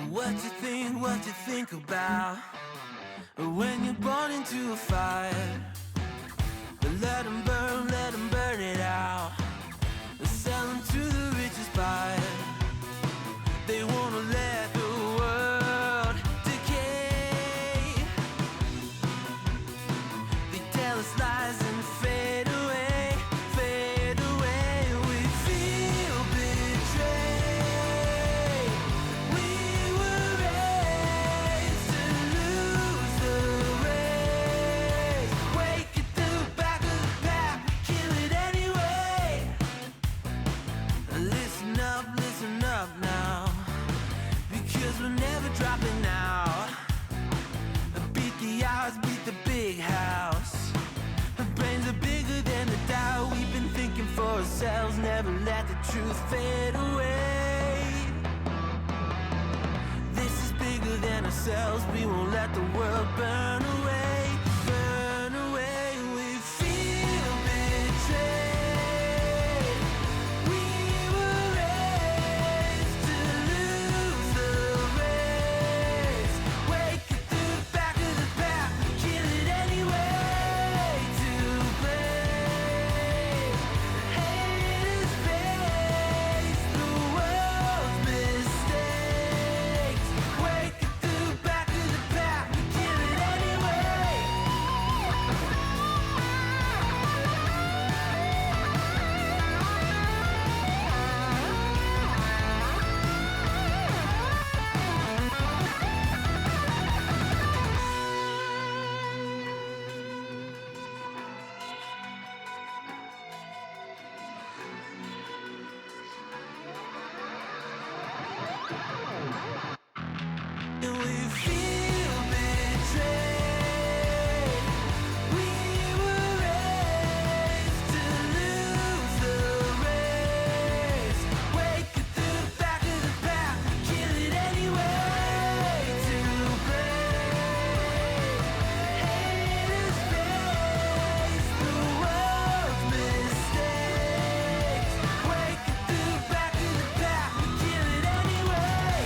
What you think about when you're born into a fire? Let them burn it out. Sell them to the richest buyer. They wanna let the world decay. They tell us lies and fade away, fade away. We feel betrayed. We were raised to lose the race. Wake at the back of the pack, kill it anyway. Listen up now, because we're never dropping out. Beat the odds, beat the big house. Our brains are bigger than the doubt. We've been thinking for ourselves, never let the truth fade away. This is bigger than ourselves, we won't let the world burn away, burn away. We feel betrayed. We were raised to lose the race. Wake at the back of the pack, kill it anyway. To blame, haters face the world's mistakes. Wake at the back of the pack, kill it anyway. And we feel betrayed. We were raised to lose the race. Wake at the back of the pack, kill it anyway. To blame, haters face the world's mistakes. Wake at the back of the pack, kill it anyway.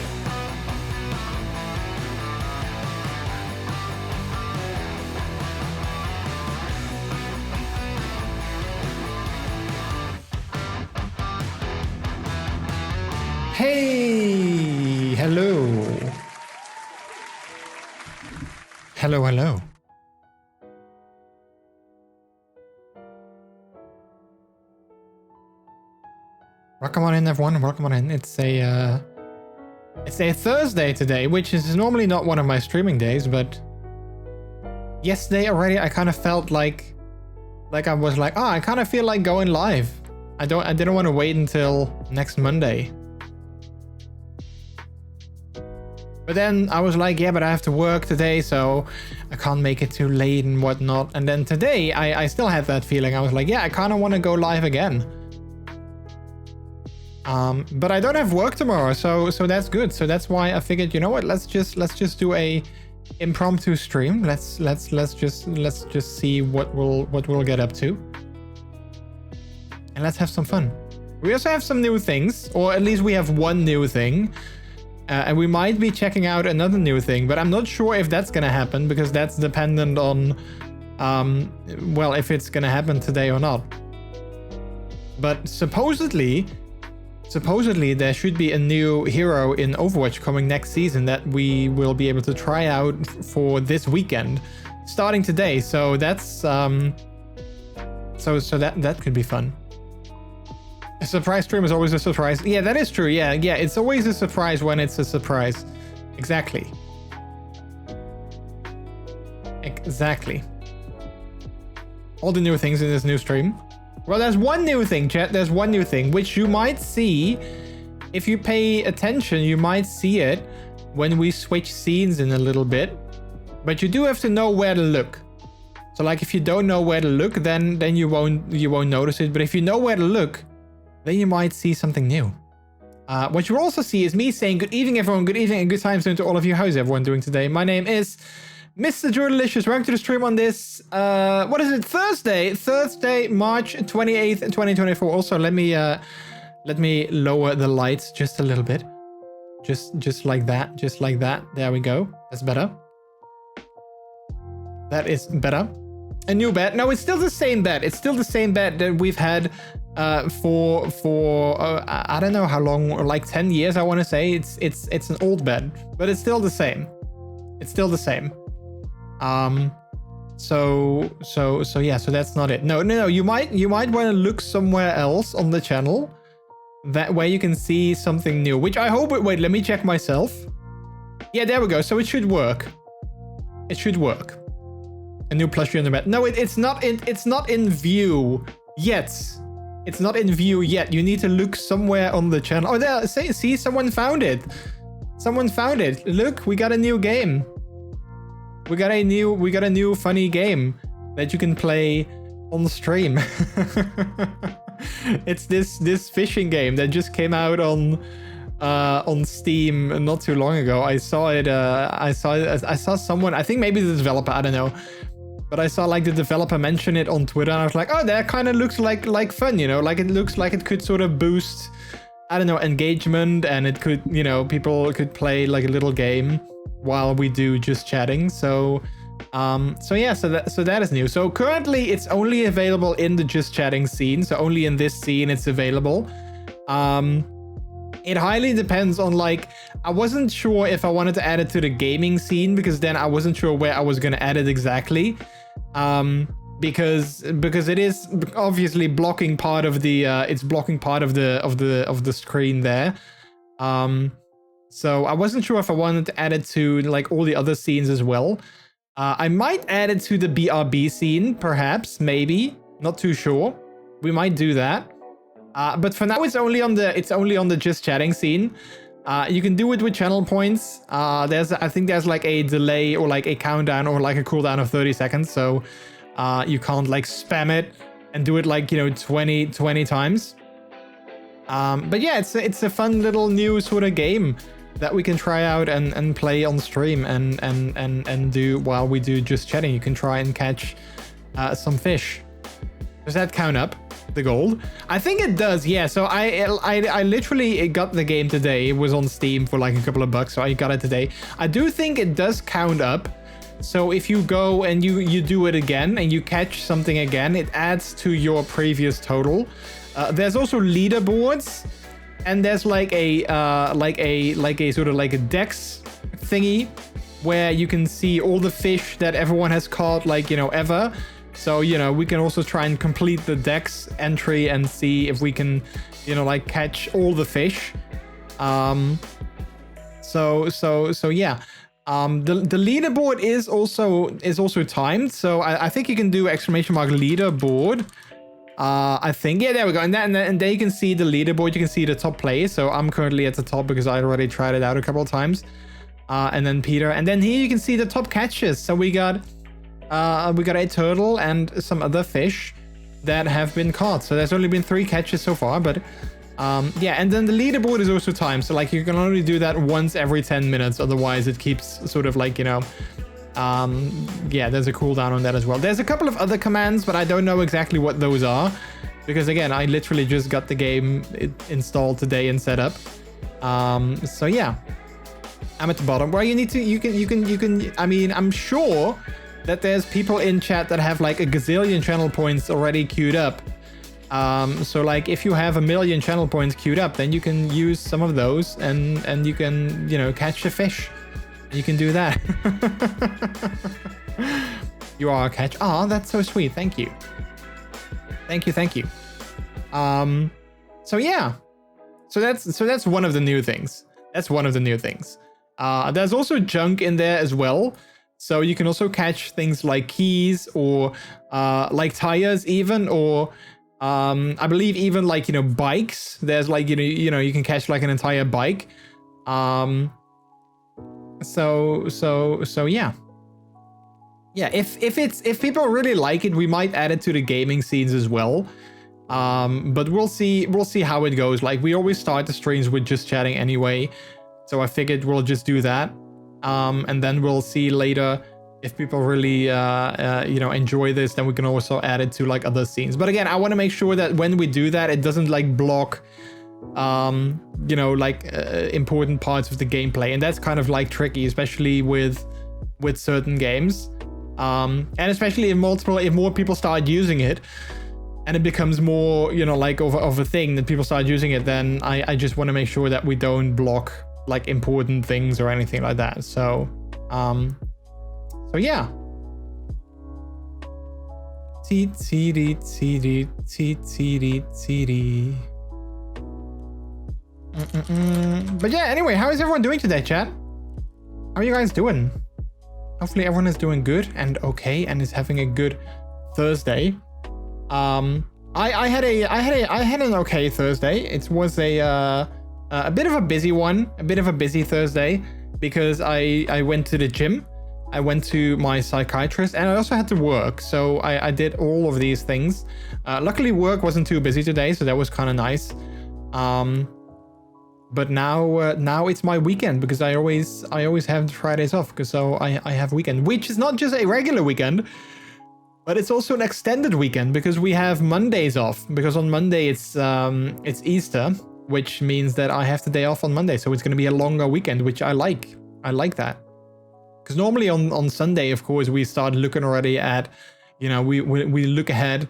Hey, hello. Hello, hello. Welcome on in, everyone. Welcome on in. It's a Thursday today, which is normally not one of my streaming days, but yesterday already I kind of felt like I was like, I kind of feel like going live. I didn't want to wait until next Monday. But then I was like, yeah, but I have to work today, so I can't make it too late and whatnot. And then today, I still had that feeling. I was like, yeah, I kind of want to go live again. But I don't have work tomorrow, so that's good. So that's why I figured, you know what? Let's just do a impromptu stream. Let's just see what we'll get up to, and let's have some fun. We also have some new things, or at least we have one new thing. And we might be checking out another new thing, but I'm not sure if that's gonna happen, because that's dependent on, well, if it's gonna happen today or not. But supposedly there should be a new hero in Overwatch coming next season that we will be able to try out for this weekend, starting today. So that's, so that could be fun. A surprise stream is always a surprise. Yeah, that is true. Yeah, it's always a surprise when it's a surprise. Exactly. All the new things in this new stream. Well, there's one new thing, chat. There's one new thing, which you might see. If you pay attention, you might see it when we switch scenes in a little bit. But you do have to know where to look. So like, if you don't know where to look, then you won't notice it. But if you know where to look, then you might see something new. What you'll also see is me saying good evening, everyone. Good evening and good times to all of you. How's everyone doing today? My name is MrJordilicious. Welcome to the stream on this, what is it? Thursday, March 28th, 2024. Also, let me lower the lights just a little bit. just like that, just like that. There we go. That's better. That is better. A new bed. No, it's still the same bed. It's still the same bed that we've had for I don't know how long, like 10 years I want to say. It's an old bed, but it's still the same. It's still the same. So yeah, so that's not it. No, you might want to look somewhere else on the channel that where you can see something new, which I hope. Wait, let me check myself. Yeah, there we go. So it should work. It should work. A new plushie on the bed. No, it's not in view yet. It's not in view yet. You need to look somewhere on the channel. Oh, there. See, someone found it. Someone found it. Look, we got a new game. We got a new funny game that you can play on stream. It's this fishing game that just came out on Steam not too long ago. I saw it. I saw someone. I think maybe the developer. I don't know. But I saw like the developer mention it on Twitter, and I was like, oh, that kind of looks like fun, you know, like it looks like it could sort of boost, I don't know, engagement, and it could, you know, people could play like a little game while we do just chatting. So yeah, so that is new. So currently it's only available in the just chatting scene. So only in this scene it's available. It highly depends on, like, I wasn't sure if I wanted to add it to the gaming scene, because then I wasn't sure where I was going to add it exactly. Because it is obviously blocking part of the it's blocking part of the screen there. So I wasn't sure if I wanted to add it to like all the other scenes as well. I might add it to the BRB scene, perhaps, maybe, not too sure. We might do that. But for now, it's only on the just chatting scene. You can do it with channel points. I think there's like a delay or like a countdown or like a cooldown of 30 seconds. So you can't like spam it and do it like, you know, 20 times. But yeah, it's a fun little new sort of game that we can try out and play on stream and do while we do just chatting. You can try and catch some fish. Does that count up the gold? I think it does, yeah. So I literally got the game today. It was on Steam for like a couple of bucks, so I got it today. I do think it does count up. So if you go and you do it again and you catch something again, it adds to your previous total. There's also leaderboards, and there's like a sort of like a dex thingy where you can see all the fish that everyone has caught, like, you know, ever. So, you know, we can also try and complete the dex entry and see if we can, you know, like catch all the fish. So yeah. The leaderboard is also timed. So I think you can do exclamation mark leaderboard. I think, yeah, there we go. And there you can see the leaderboard. You can see the top place. So I'm currently at the top because I already tried it out a couple of times. And then Peter, and then here you can see the top catches. So we got a turtle and some other fish that have been caught. So there's only been 3 catches so far, but yeah. And then the leaderboard is also timed. So like you can only do that once every 10 minutes. Otherwise it keeps sort of like, you know, yeah, there's a cooldown on that as well. There's a couple of other commands, but I don't know exactly what those are, because again, I literally just got the game installed today and set up. So yeah, I'm at the bottom where you can, I mean, I'm sure that there's people in chat that have like a gazillion channel points already queued up. So like if you have 1 million channel points queued up, then you can use some of those and you can, you know, catch a fish. You can do that. You are a catch. Ah, that's so sweet. Thank you. Thank you. So yeah. So that's one of the new things. That's one of the new things. There's also junk in there as well. So you can also catch things like keys or like tires even, or I believe even like, you know, bikes. There's like, you know, you can catch like an entire bike. So yeah. Yeah, if people really like it, we might add it to the gaming scenes as well. But we'll see how it goes. Like we always start the streams with just chatting anyway. So I figured we'll just do that. And then we'll see later if people really you know, enjoy this, then we can also add it to like other scenes. But again, I want to make sure that when we do that, it doesn't like block you know, like important parts of the gameplay, and that's kind of like tricky, especially with certain games, and especially if more people start using it, and it becomes more, you know, like of a thing that people start using it, then I just want to make sure that we don't block like important things or anything like that. So yeah. But yeah, anyway, how is everyone doing today, chat? How are you guys doing? Hopefully everyone is doing good and okay and is having a good Thursday. I had an okay Thursday. It was a bit of a busy one, a bit of a busy Thursday, because I went to the gym, I went to my psychiatrist, and I also had to work. So I did all of these things. Luckily work wasn't too busy today, so that was kind of nice. But now it's my weekend, because I always have Fridays off, because so I have weekend, which is not just a regular weekend, but it's also an extended weekend, because we have Mondays off, because on Monday it's Easter, which means that I have the day off on Monday, so it's going to be a longer weekend, which I like. I like that, because normally on Sunday, of course, we start looking already at, you know, we look ahead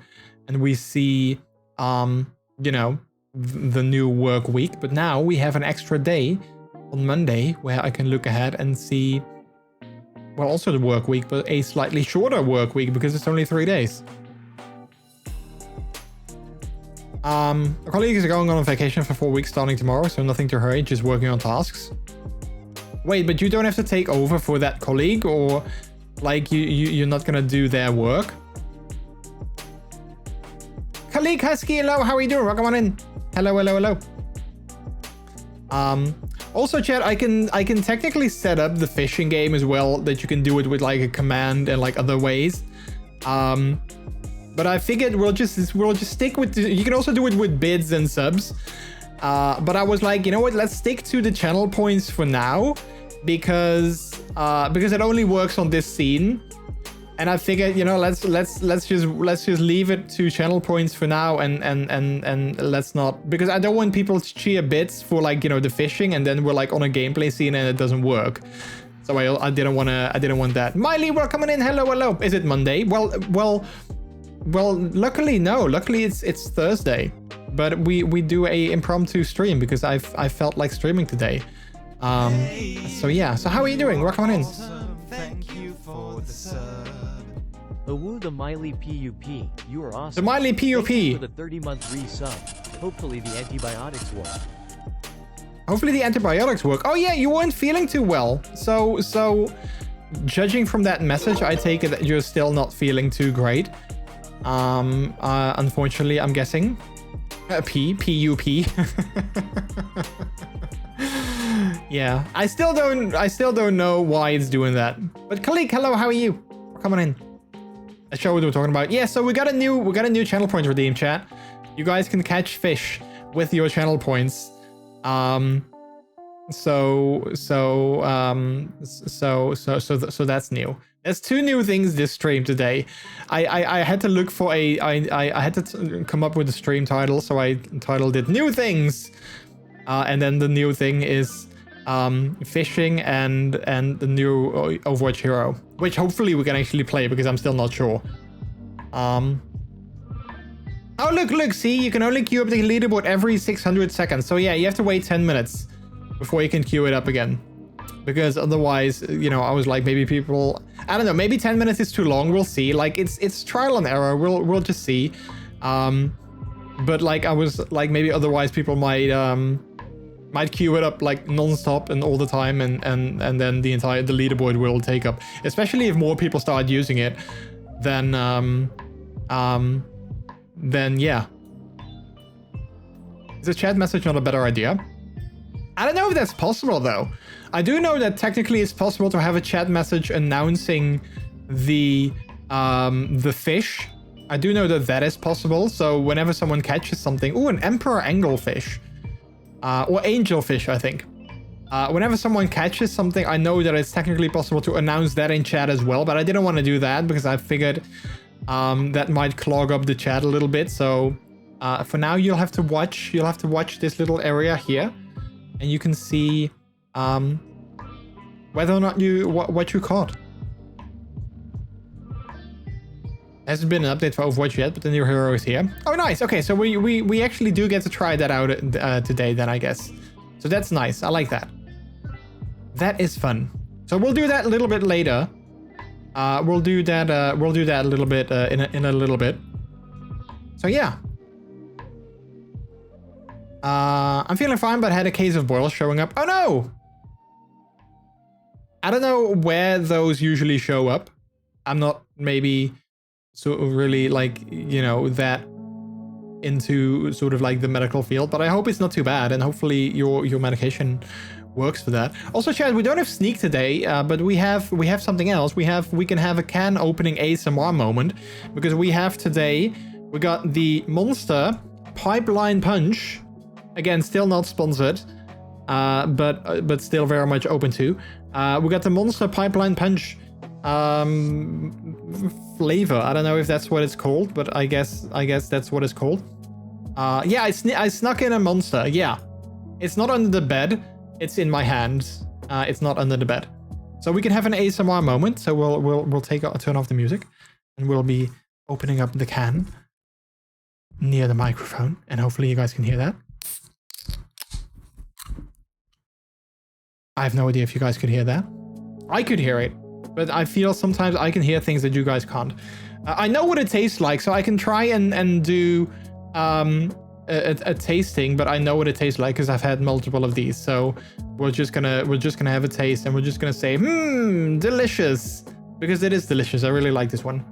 and we see you know, the new work week, but now we have an extra day on Monday where I can look ahead and see, well, also the work week, but a slightly shorter work week, because it's only 3 days. A colleague is going on vacation for 4 weeks starting tomorrow, so nothing to hurry, just working on tasks. Wait, but you don't have to take over for that colleague, or like you're not gonna do their work? Colleague Husky, hello, how are you doing? Welcome on in. Hello. Also, chat, I can technically set up the fishing game as well, that you can do it with like a command and like other ways. But I figured we'll just stick with you can also do it with bids and subs. But I was like, you know what? Let's stick to the channel points for now, because it only works on this scene. And I figured, you know, let's just leave it to channel points for now, and let's not, because I don't want people to cheer bits for, like, you know, the fishing, and then we're like on a gameplay scene and it doesn't work. So I didn't want that. Miley, welcome in. Hello. Is it Monday? Well, luckily no. Luckily it's Thursday, but we do a impromptu stream because I felt like streaming today. So yeah. So how are you doing? Welcome on in. Thank you for the sub. Awoo the Miley PUP, you are awesome. The Miley PUP. Thank you for the 30-month resub. Hopefully the antibiotics work. Hopefully the antibiotics work. Oh yeah, you weren't feeling too well. So judging from that message, I take it that you're still not feeling too great. Unfortunately, I'm guessing. PUP. Yeah, I still don't know why it's doing that. But Kalik, hello, how are you? Come on in. Let's show what we're talking about. Yeah, so we got a new channel point redeem, chat. You guys can catch fish with your channel points. So that's new. There's 2 new things this stream today. I had to look for I had to come up with a stream title, so I titled it New Things. And then the new thing is fishing and the new Overwatch hero, which hopefully we can actually play, because I'm still not sure. Oh, look, see, you can only queue up the leaderboard every 600 seconds. So yeah, you have to wait 10 minutes before you can queue it up again. Because otherwise, you know, I was like, maybe people, I don't know, maybe 10 minutes is too long. We'll see. Like, it's trial and error. We'll just see. But like, I was like, maybe otherwise people might queue it up like non-stop and all the time, and then the leaderboard will take up, especially if more people start using it, then yeah. Is a chat message not a better idea? I don't know if that's possible though. I do know that technically it's possible to have a chat message announcing the fish. I do know that is possible. So whenever someone catches something, an emperor anglefish, or angelfish, I think. Whenever someone catches something, I know that it's technically possible to announce that in chat as well, but I didn't want to do that because I figured that might clog up the chat a little bit. So For now, you'll have to watch this little area here, and you can see whether or not what you caught. Hasn't been an update for Overwatch yet, but the new hero is here. Oh, nice. Okay, so we actually do get to try that out today then, I guess. So that's nice. I like that. That is fun. So we'll do that a little bit later. We'll do that a little bit in a little bit. So yeah. I'm feeling fine, but had a case of boils showing up. Oh no! I don't know where those usually show up. I'm not maybe sort of really like, you know, that into sort of like the medical field, but I hope it's not too bad, and hopefully your medication works for that. Also, Chad, we don't have sneak today, but we have something else. We can have a can opening ASMR moment, because we got the Monster Pipeline Punch. Again, still not sponsored, but still very much open to. We got the Monster Pipeline Punch flavor. I don't know if that's what it's called, but I guess that's what it's called. Yeah, I snuck in a Monster. Yeah, it's not under the bed. It's in my hands. It's not under the bed. So we can have an ASMR moment. So we'll turn off the music, and we'll be opening up the can near the microphone, and hopefully you guys can hear that. I have no idea if you guys could hear that. I could hear it, but I feel sometimes I can hear things that you guys can't. I know what it tastes like, so I can try and do a tasting, but I know what it tastes like because I've had multiple of these. So we're just gonna have a taste, and we're just gonna say, delicious, because it is delicious. I really like this one.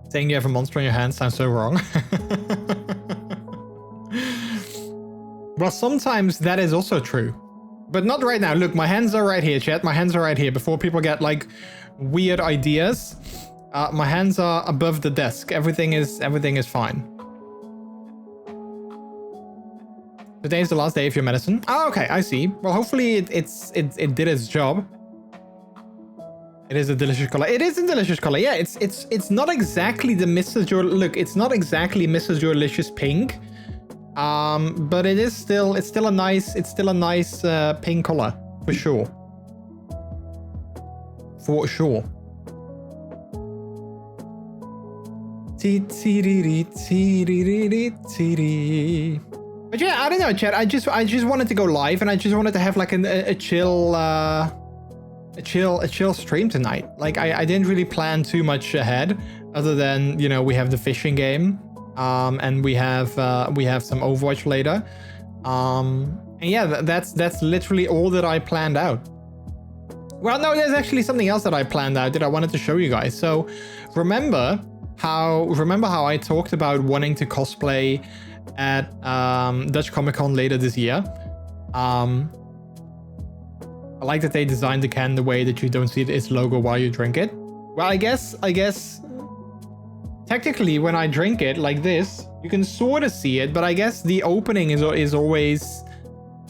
Saying you have a monster in your hand sounds so wrong. Well, sometimes that is also true, but not right now. Look, my hands are right here, chat. My hands are right here. Before people get like weird ideas, my hands are above the desk. Everything is fine. Today is the last day of your medicine. Oh, okay, I see. Well, hopefully it did its job. It is a delicious color. It is a delicious color. Yeah, it's not exactly the look. It's not exactly MrJordilicious pink. But it's still a nice pink color for sure. For sure. But yeah, I don't know, chat. I just wanted to go live, and I just wanted to have like a chill stream tonight. Like I didn't really plan too much ahead, other than, you know, we have the fishing game. And we have some Overwatch later. And yeah, that's literally all that I planned out. Well, no, there's actually something else that I planned out that I wanted to show you guys. So remember how I talked about wanting to cosplay at Dutch Comic Con later this year. I like that they designed the can the way that you don't see its logo while you drink it. Well, I guess technically, when I drink it like this, you can sort of see it, but I guess the opening is always...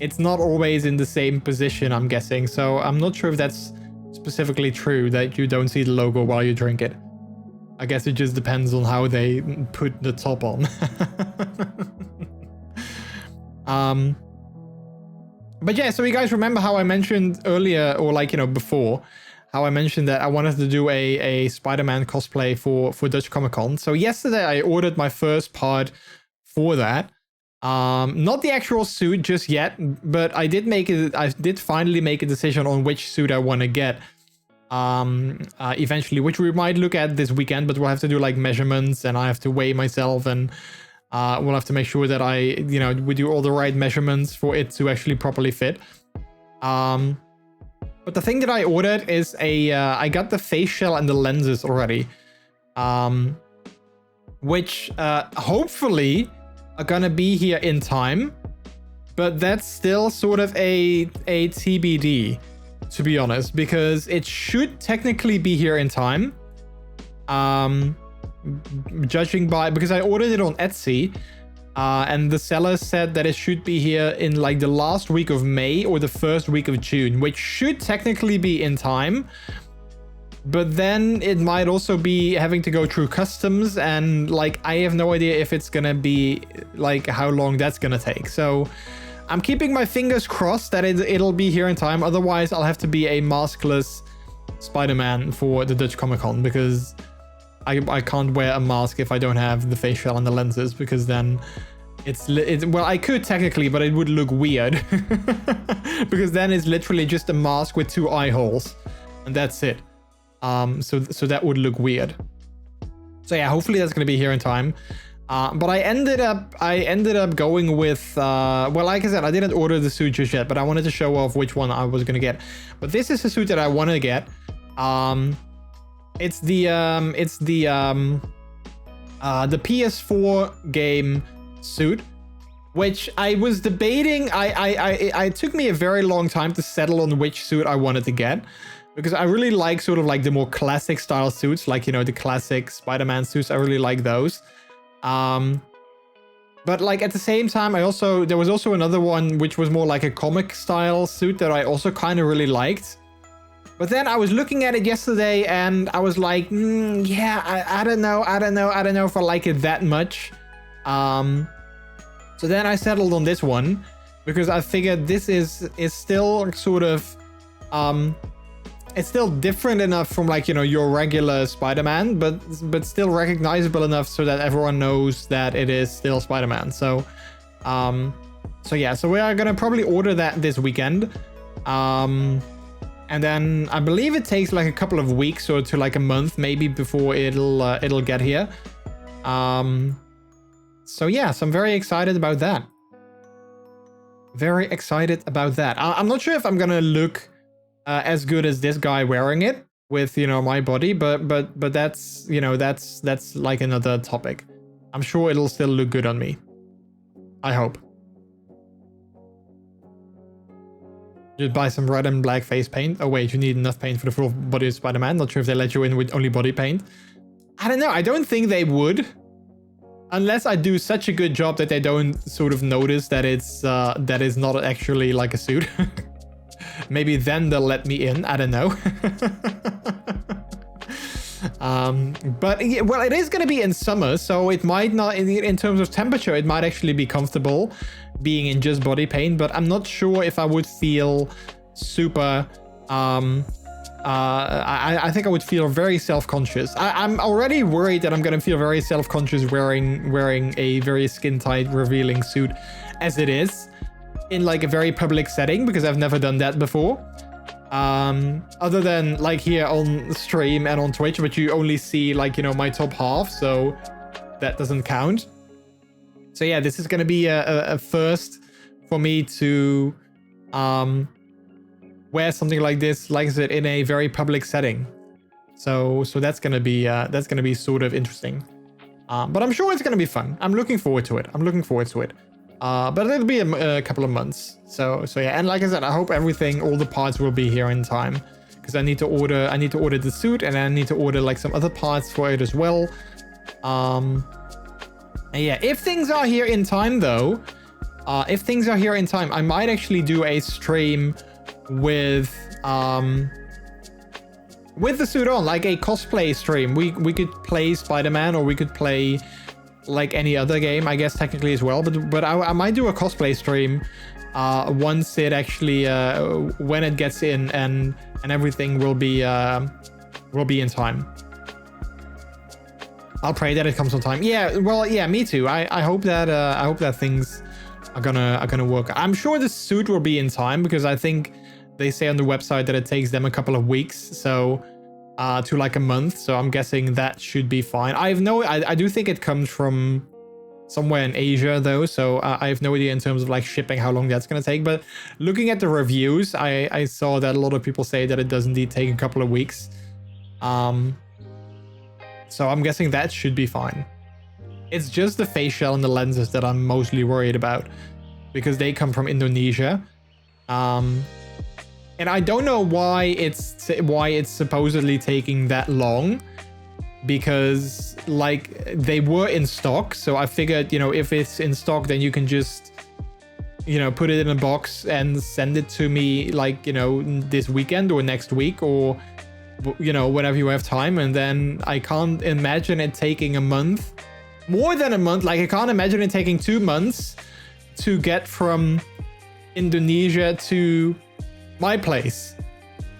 It's not always in the same position, I'm guessing. So I'm not sure if that's specifically true, that you don't see the logo while you drink it. I guess it just depends on how they put the top on. But yeah, so you guys remember how I mentioned earlier, or like, you know, before, how I mentioned that I wanted to do a Spider-Man cosplay for Dutch Comic Con. So yesterday I ordered my first part for that. Not the actual suit just yet, but I did finally make a decision on which suit I want to get eventually, which we might look at this weekend, but we'll have to do like measurements, and I have to weigh myself, and we'll have to make sure that we do all the right measurements for it to actually properly fit. But the thing that I ordered is I got the face shell and the lenses already, which hopefully are gonna be here in time, but that's still sort of a TBD, to be honest, because it should technically be here in time. Judging by, because I ordered it on Etsy, and the seller said that it should be here in like the last week of May or the first week of June, which should technically be in time. but then it might also be having to go through customs, and like I have no idea if it's gonna be like how long that's gonna take. So I'm keeping my fingers crossed that it'll be here in time. Otherwise, I'll have to be a maskless Spider-Man for the Dutch Comic Con, because I can't wear a mask if I don't have the face shell and the lenses, because then it's well, I could technically, but it would look weird because then it's literally just a mask with 2 eye holes, and that's it. So that would look weird. So yeah, hopefully that's gonna be here in time. But I ended up going with well, like I said, I didn't order the suit just yet, but I wanted to show off which one I was gonna get. But this is the suit that I want to get. It's the PS4 game suit, which I was debating. It took me a very long time to settle on which suit I wanted to get, because I really like sort of like the more classic style suits, like, you know, the classic Spider-Man suits. I really like those. But like at the same time, there was also another one which was more like a comic style suit that I also kind of really liked. But then I was looking at it yesterday and I was like, yeah, I don't know if I like it that much. So then I settled on this one, because I figured this is still sort of, it's still different enough from, like, you know, your regular Spider-Man, but still recognizable enough so that everyone knows that it is still Spider-Man. So yeah, so we are gonna probably order that this weekend. And then I believe it takes like a couple of weeks or to like a month maybe before it'll get here. So yeah, so I'm very excited about that. Very excited about that. I'm not sure if I'm gonna look as good as this guy wearing it with, you know, my body, but that's, you know, that's like another topic. I'm sure it'll still look good on me. I hope. Just buy some red and black face paint. Oh wait, you need enough paint for the full body of Spider-Man. Not sure if they let you in with only body paint. I don't know. I don't think they would. Unless I do such a good job that they don't sort of notice that it's that is not actually like a suit. Maybe then they'll let me in. I don't know. But well, it is going to be in summer, so it might not, in terms of temperature, it might actually be comfortable being in just body paint, but I'm not sure if I would feel super I think I would feel very self-conscious. I'm already worried that I'm gonna feel very self-conscious wearing a very skin-tight revealing suit as it is in like a very public setting, because I've never done that before. Other than like here on stream and on Twitch, but you only see like, you know, my top half, so that doesn't count. So yeah, this is gonna be a first for me to wear something like this, like I said, in a very public setting. So that's gonna be sort of interesting. But I'm sure it's gonna be fun. I'm looking forward to it. But it'll be a couple of months. So yeah, and like I said, I hope all the parts will be here in time, because I need to order the suit, and I need to order like some other parts for it as well. And yeah, if things are here in time though, I might actually do a stream with the suit on, like a cosplay stream. We could play Spider-Man, or we could play like any other game, I guess, technically as well. But I might do a cosplay stream once it actually when it gets in, and everything will be in time. I'll pray that it comes on time. Yeah, well, yeah, me too. I hope that things are gonna work. I'm sure the suit will be in time, because I think they say on the website that it takes them a couple of weeks, so to like a month. So I'm guessing that should be fine. I do think it comes from somewhere in Asia though, so I have no idea in terms of like shipping how long that's gonna take. But looking at the reviews, I saw that a lot of people say that it does indeed take a couple of weeks. So I'm guessing that should be fine. It's just the face shell and the lenses that I'm mostly worried about, because they come from Indonesia. And I don't know why it's supposedly taking that long, because like they were in stock. So I figured, you know, if it's in stock, then you can just, you know, put it in a box and send it to me, like, you know, this weekend or next week, or you know, whenever you have time. And then I can't imagine it taking a month, more than a month. Like I can't imagine it taking 2 months to get from Indonesia to my place.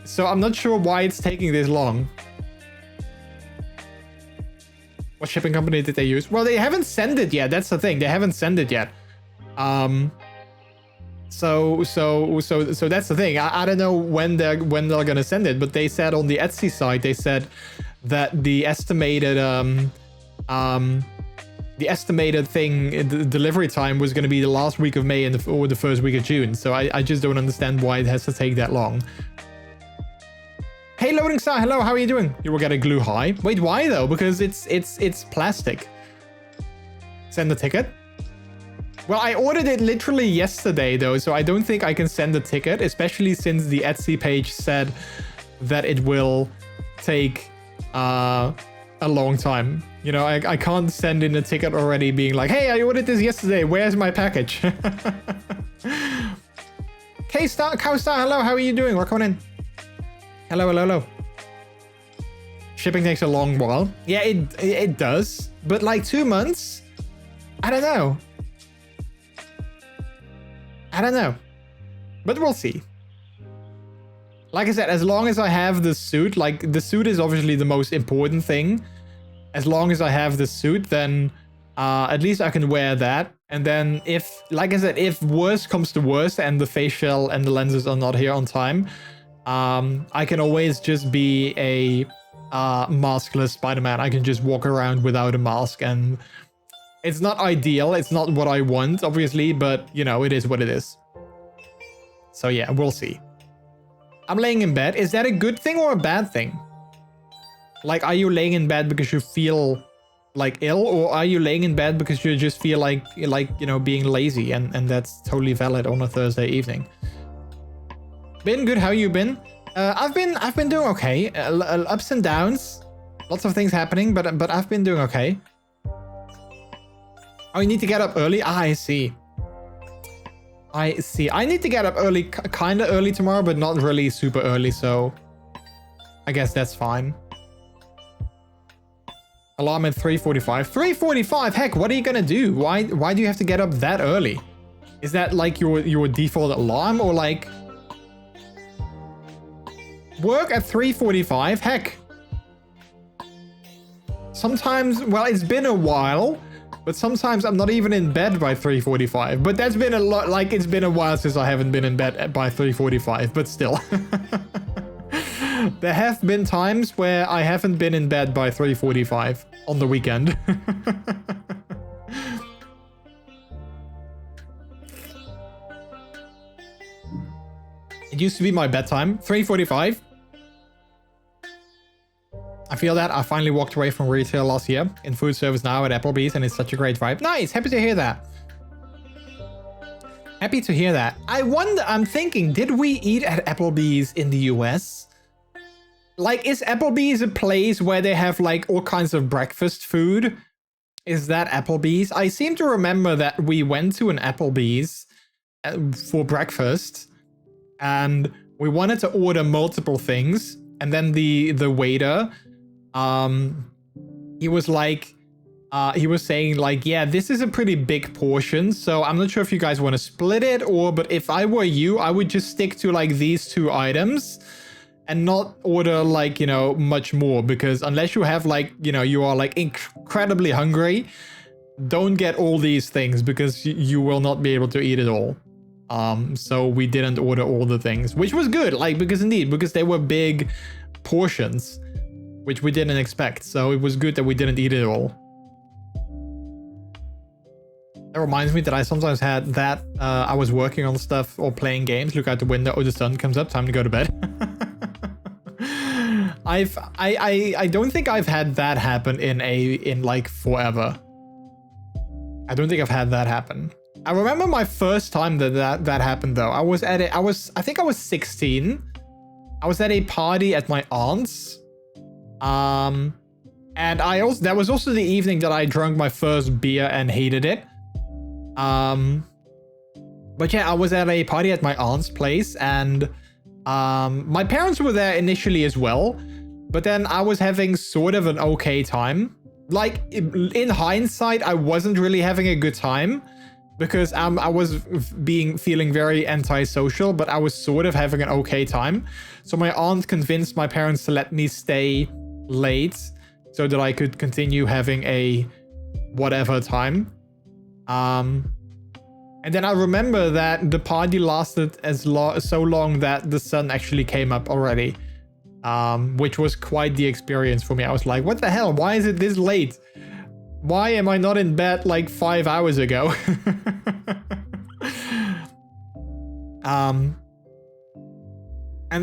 So I'm not sure why it's taking this long. What shipping company did they use? Well, they haven't sent it yet. That's the thing. They haven't sent it yet. So that's the thing. I don't know when they're gonna send it, but they said on the Etsy site, they said that the estimated delivery time was gonna be the last week of May or the first week of June. So I just don't understand why it has to take that long. Hey, Loading Star, hello, how are you doing? You will get a glue high. Wait, why though? Because it's plastic. Send the ticket. Well, I ordered it literally yesterday though, so I don't think I can send the ticket, especially since the Etsy page said that it will take a long time. You know, I can't send in a ticket already being like, hey, I ordered this yesterday, where's my package? K-Star, Cowstar, hello, how are you doing? Welcome in. Hello, hello, hello. Shipping takes a long while. Yeah, it does. But like 2 months? I don't know. I don't know. But we'll see. Like I said, as long as I have the suit, like the suit is obviously the most important thing. As long as I have the suit, then at least I can wear that. And then if, like I said, if worse comes to worse and the face shell and the lenses are not here on time, I can always just be a maskless Spider-Man. I can just walk around without a mask, and it's not ideal. It's not what I want, obviously, but you know, it is what it is. So yeah, we'll see. I'm laying in bed. Is that a good thing or a bad thing? Like, are you laying in bed because you feel like ill, or are you laying in bed because you just feel like you know, being lazy? And that's totally valid on a Thursday evening. Been good. How you been? I've been doing okay. Ups and downs, lots of things happening, but I've been doing okay. Oh, you need to get up early. Ah, I see. I see. I need to get up early, kind of early tomorrow, but not really super early. So I guess that's fine. Alarm at 3:45. 3:45. Heck, what are you gonna do? Why do you have to get up that early? Is that like your default alarm, or like? Work at 3:45? Heck. Sometimes, well, it's been a while, but sometimes I'm not even in bed by 3:45. But that's been a lot, like it's been a while since I haven't been in bed by 3:45, but still. There have been times where I haven't been in bed by 3:45 on the weekend. It used to be my bedtime, 3:45. I feel that. I finally walked away from retail last year, in food service now at Applebee's, and it's such a great vibe. Nice, happy to hear that. Happy to hear that. I wonder, I'm thinking, did we eat at Applebee's in the US? Like, is Applebee's a place where they have like all kinds of breakfast food? Is that Applebee's? I seem to remember that we went to an Applebee's for breakfast, and we wanted to order multiple things, and then the waiter, he was like, he was saying like, yeah, this is a pretty big portion, so I'm not sure if you guys want to split it, but if I were you, I would just stick to like these 2 items and not order like, you know, much more, because unless you have like, you know, you are like incredibly hungry, don't get all these things because you will not be able to eat it all. So we didn't order all the things, which was good, like, because they were big portions, which we didn't expect. So it was good that we didn't eat it all. That reminds me that I sometimes had that I was working on stuff or playing games, look out the window, oh, the sun comes up, time to go to bed. I don't think I've had that happen in like forever. I don't think I've had that happen. I remember my first time that happened though. I think I was 16. I was at a party at my aunt's. And that was also the evening that I drank my first beer and hated it. But yeah, I was at a party at my aunt's place, and my parents were there initially as well. but then I was having sort of an okay time. Like, in hindsight, I wasn't really having a good time because I was feeling very antisocial, but I was sort of having an okay time. So my aunt convinced my parents to let me stay late so that I could continue having a whatever time. And then I remember that the party lasted so long that the sun actually came up already, which was quite the experience for me. I was like, what the hell? Why is it this late? Why am I not in bed like 5 hours ago? And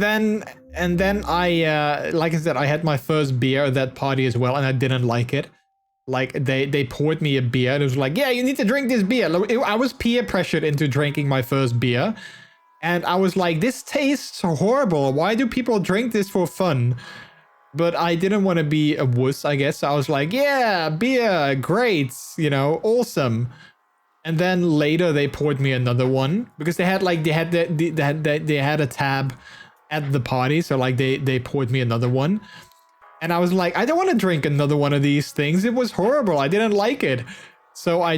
then I, like I said, I had my first beer at that party as well, and I didn't like it. Like, they poured me a beer, and it was like, yeah, you need to drink this beer. I was peer pressured into drinking my first beer, and I was like, this tastes horrible. Why do people drink this for fun? But I didn't want to be a wuss, I guess. So I was like, yeah, beer, great, you know, awesome. And then later they poured me another one because they had a tab at the party, so like they poured me another one. And I was like, I don't want to drink another one of these things. It was horrible. I didn't like it. So I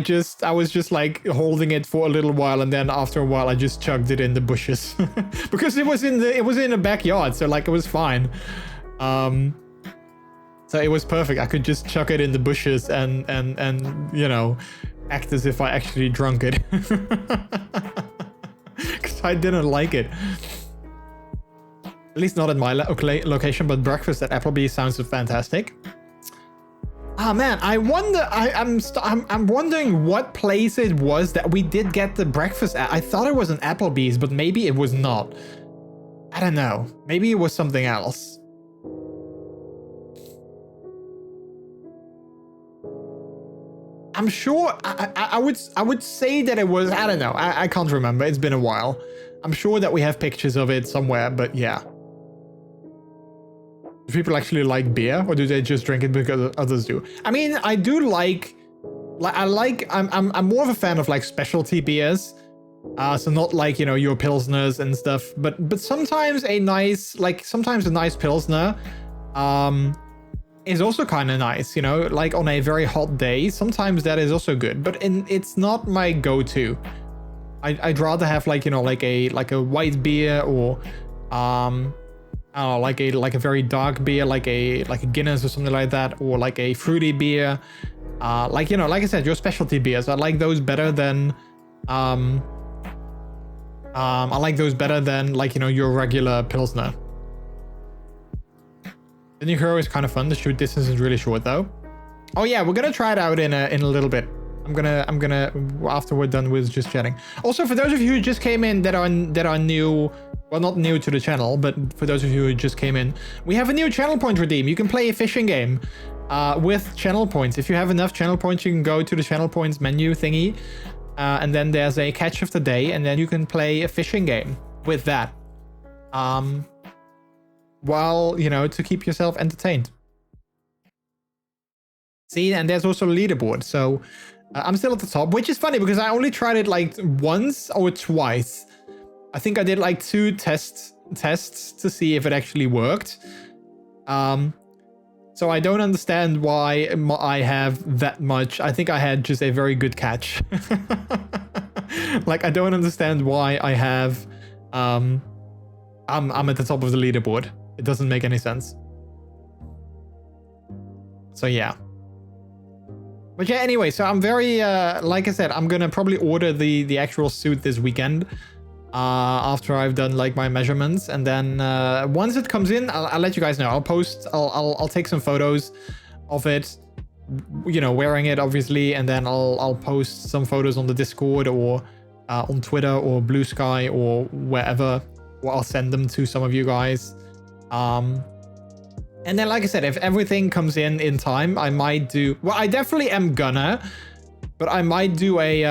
was just like holding it for a little while, and then after a while I just chugged it in the bushes because it was in the backyard, so like it was fine. So it was perfect. I could just chuck it in the bushes and you know, act as if I actually drunk it because I didn't like it. At least not at my location, but breakfast at Applebee's sounds fantastic. Ah man, I wonder. I'm wondering what place it was that we did get the breakfast at. I thought it was an Applebee's, but maybe it was not. I don't know. Maybe it was something else. I'm sure. I would say that it was. I don't know. I can't remember. It's been a while. I'm sure that we have pictures of it somewhere, but yeah. Do people actually like beer, or do they just drink it because others do? I mean, I do like I'm more of a fan of like specialty beers. So not like, you know, your pilsners and stuff, but sometimes a nice pilsner is also kind of nice, you know, like on a very hot day. Sometimes that is also good, but it's not my go-to. I'd rather have like, you know, like a white beer, or I don't know, like a very dark beer, like a Guinness or something like that, or like a fruity beer. Like, you know, like I said, your specialty beers, I like those better than like, you know, your regular pilsner. The new hero is kind of fun. The shoot distance is really short though. Oh yeah, we're gonna try it out in a little bit. I'm gonna after we're done with just chatting. Also, for those of you who just came in that are new, well, not new to the channel, but for those of you who just came in, we have a new channel point redeem. You can play a fishing game with channel points. If you have enough channel points, you can go to the channel points menu thingy, and then there's a catch of the day, and then you can play a fishing game with that. While, you know, to keep yourself entertained. See, and there's also a leaderboard, so I'm still at the top, which is funny because I only tried it like once or twice. I think I did like 2 tests to see if it actually worked. So I don't understand why I have that much. I think I had just a very good catch. Like, I don't understand why I have I'm at the top of the leaderboard. It doesn't make any sense. So yeah. But yeah, anyway, so I'm very like I said, I'm gonna probably order the actual suit this weekend after I've done like my measurements, and then once it comes in, I'll let you guys know. I'll take some photos of it, you know, wearing it obviously, and then I'll post some photos on the Discord or on Twitter or Blue Sky or wherever, or I'll send them to some of you guys. And then, like I said, if everything comes in time, I might do... Well, I definitely am gonna, but I might do a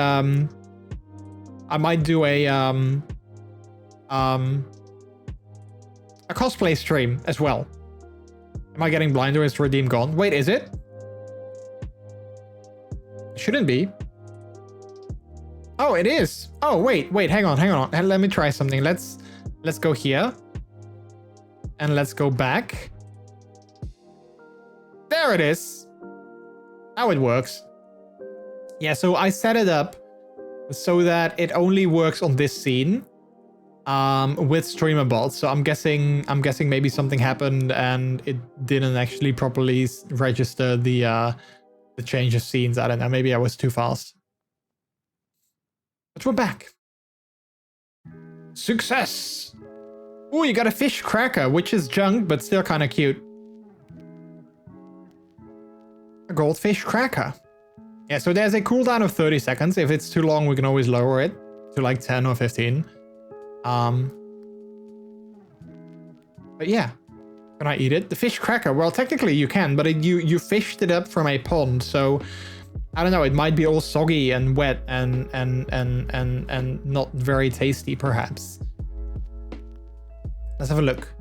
cosplay stream as well. Am I getting blind, or is the redeem gone? Wait, is it? Shouldn't be. Oh, it is. Oh, wait, hang on. Let me try something. Let's go here. And let's go back. there it is. Now it works. Yeah, so I set it up so that it only works on this scene with streamer bots. So I'm guessing maybe something happened and it didn't actually properly register the change of scenes. I don't know, maybe I was too fast. But we're back. Success! Oh, you got a fish cracker, which is junk, but still kind of cute. A goldfish cracker. Yeah, so there's a cooldown of 30 seconds. If it's too long, we can always lower it to like 10 or 15. But yeah, can I eat it? The fish cracker. Well, technically you can, but you fished it up from a pond, so I don't know. It might be all soggy and wet and not very tasty, perhaps. Let's have a look.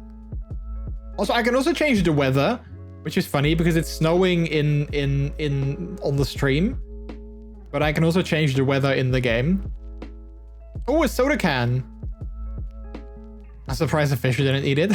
Also, I can also change the weather, which is funny because it's snowing on the stream, but I can also change the weather in the game. Oh, a soda can. I'm surprised the fish didn't eat it.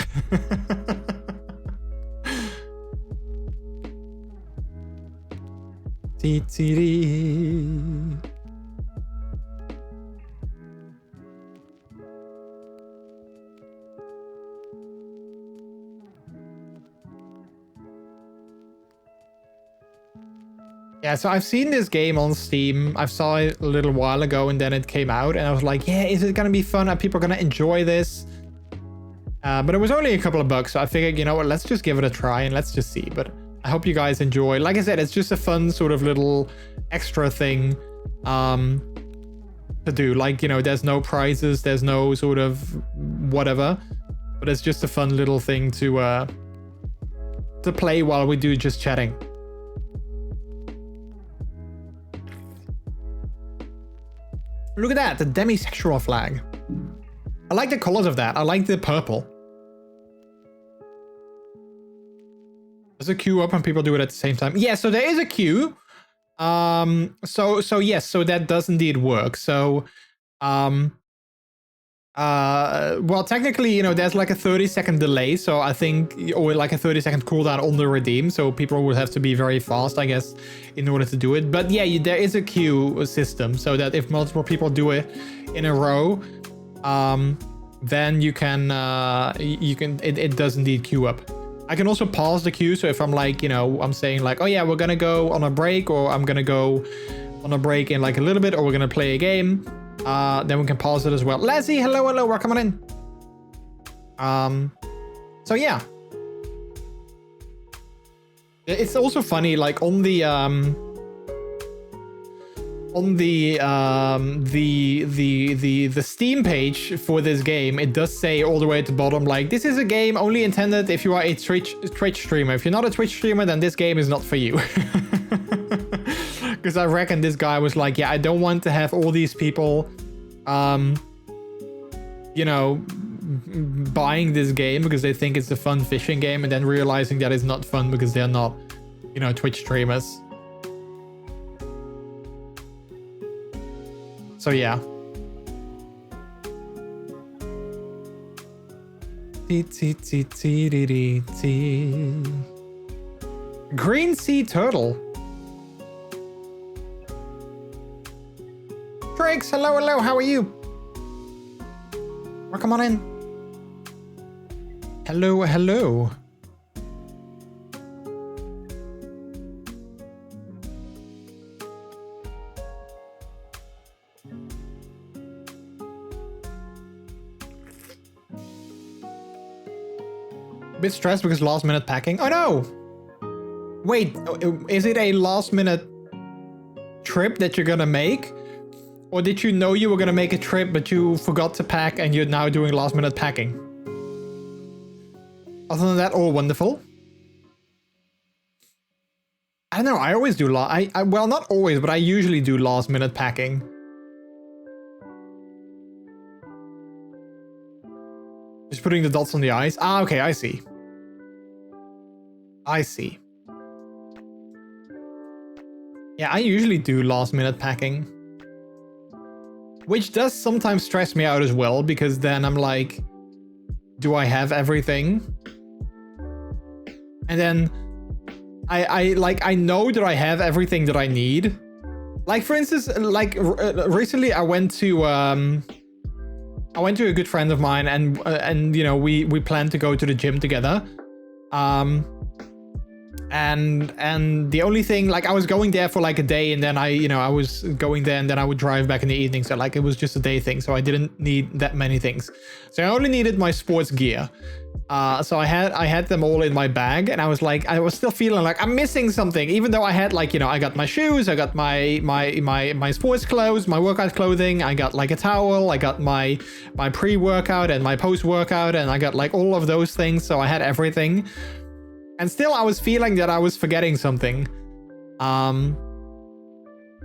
Yeah, so I've seen this game on Steam. I saw it a little while ago and then it came out and I was like, yeah, is it gonna be fun? Are people gonna enjoy this? But it was only a couple of bucks, so I figured, you know what, let's just give it a try and let's just see. But I hope you guys enjoy. Like I said, it's just a fun sort of little extra thing to do. Like, you know, there's no prizes, there's no sort of whatever, but it's just a fun little thing to play while we do just chatting. Look at that, the demisexual flag. I like the colors of that. I like the purple. There's a queue up and people do it at the same time. Yeah, so there is a queue. So yes, so that does indeed work. So, well, technically, you know, there's like a 30-second delay. So I think, or like a 30-second cooldown on the redeem. So people would have to be very fast, I guess, in order to do it. But yeah, there is a queue system so that if multiple people do it in a row, then you can, it does indeed queue up. I can also pause the queue. So if I'm like, you know, I'm saying like, oh yeah, we're gonna go on a break, or I'm gonna go on a break in like a little bit, or we're gonna play a game, then we can pause it as well. Leslie, hello, welcome on in. So yeah. It's also funny, like on the Steam page for this game, it does say all the way at the bottom, like, this is a game only intended if you are a Twitch streamer. If you're not a Twitch streamer, then this game is not for you. Because I reckon this guy was like, yeah, I don't want to have all these people, you know, buying this game because they think it's a fun fishing game and then realizing that it's not fun because they're not, you know, Twitch streamers. So yeah. Green sea turtle. Drakes, hello, how are you? Welcome on in. Hello. Bit stressed because last minute packing. Oh no! Wait, is it a last minute trip that you're gonna make? Or did you know you were gonna make a trip but you forgot to pack and you're now doing last minute packing? Other than that, all wonderful. I don't know, I always do well, not always, but I usually do last minute packing. Just putting the dots on the ice. Ah, okay, I see. Yeah, I usually do last minute packing. Which does sometimes stress me out as well, because then I'm like, do I have everything? And then I know that I have everything that I need. Like for instance, like recently I went to a good friend of mine, and you know, we planned to go to the gym together. And the only thing, like I was going there for like a day, and then I was going there and then I would drive back in the evening. So like it was just a day thing. So I didn't need that many things. So I only needed my sports gear. So I had them all in my bag, and I was still feeling like I'm missing something, even though I had like, I got my shoes, I got my sports clothes, my workout clothing, I got like a towel, I got my pre-workout and my post-workout, and I got like all of those things. So I had everything. And still I was feeling that I was forgetting something.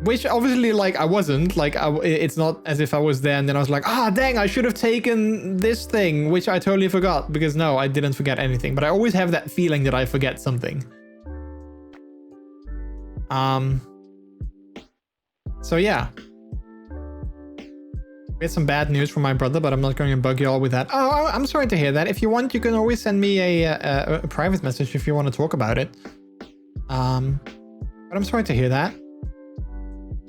Which obviously, like, I wasn't. Like, it's not as if I was there and then I was like, dang, I should have taken this thing, which I totally forgot. Because no, I didn't forget anything. But I always have that feeling that I forget something. So yeah. We had some bad news from my brother, but I'm not going to bug you all with that. Oh, I'm sorry to hear that. If you want, you can always send me a private message if you want to talk about it. But I'm sorry to hear that.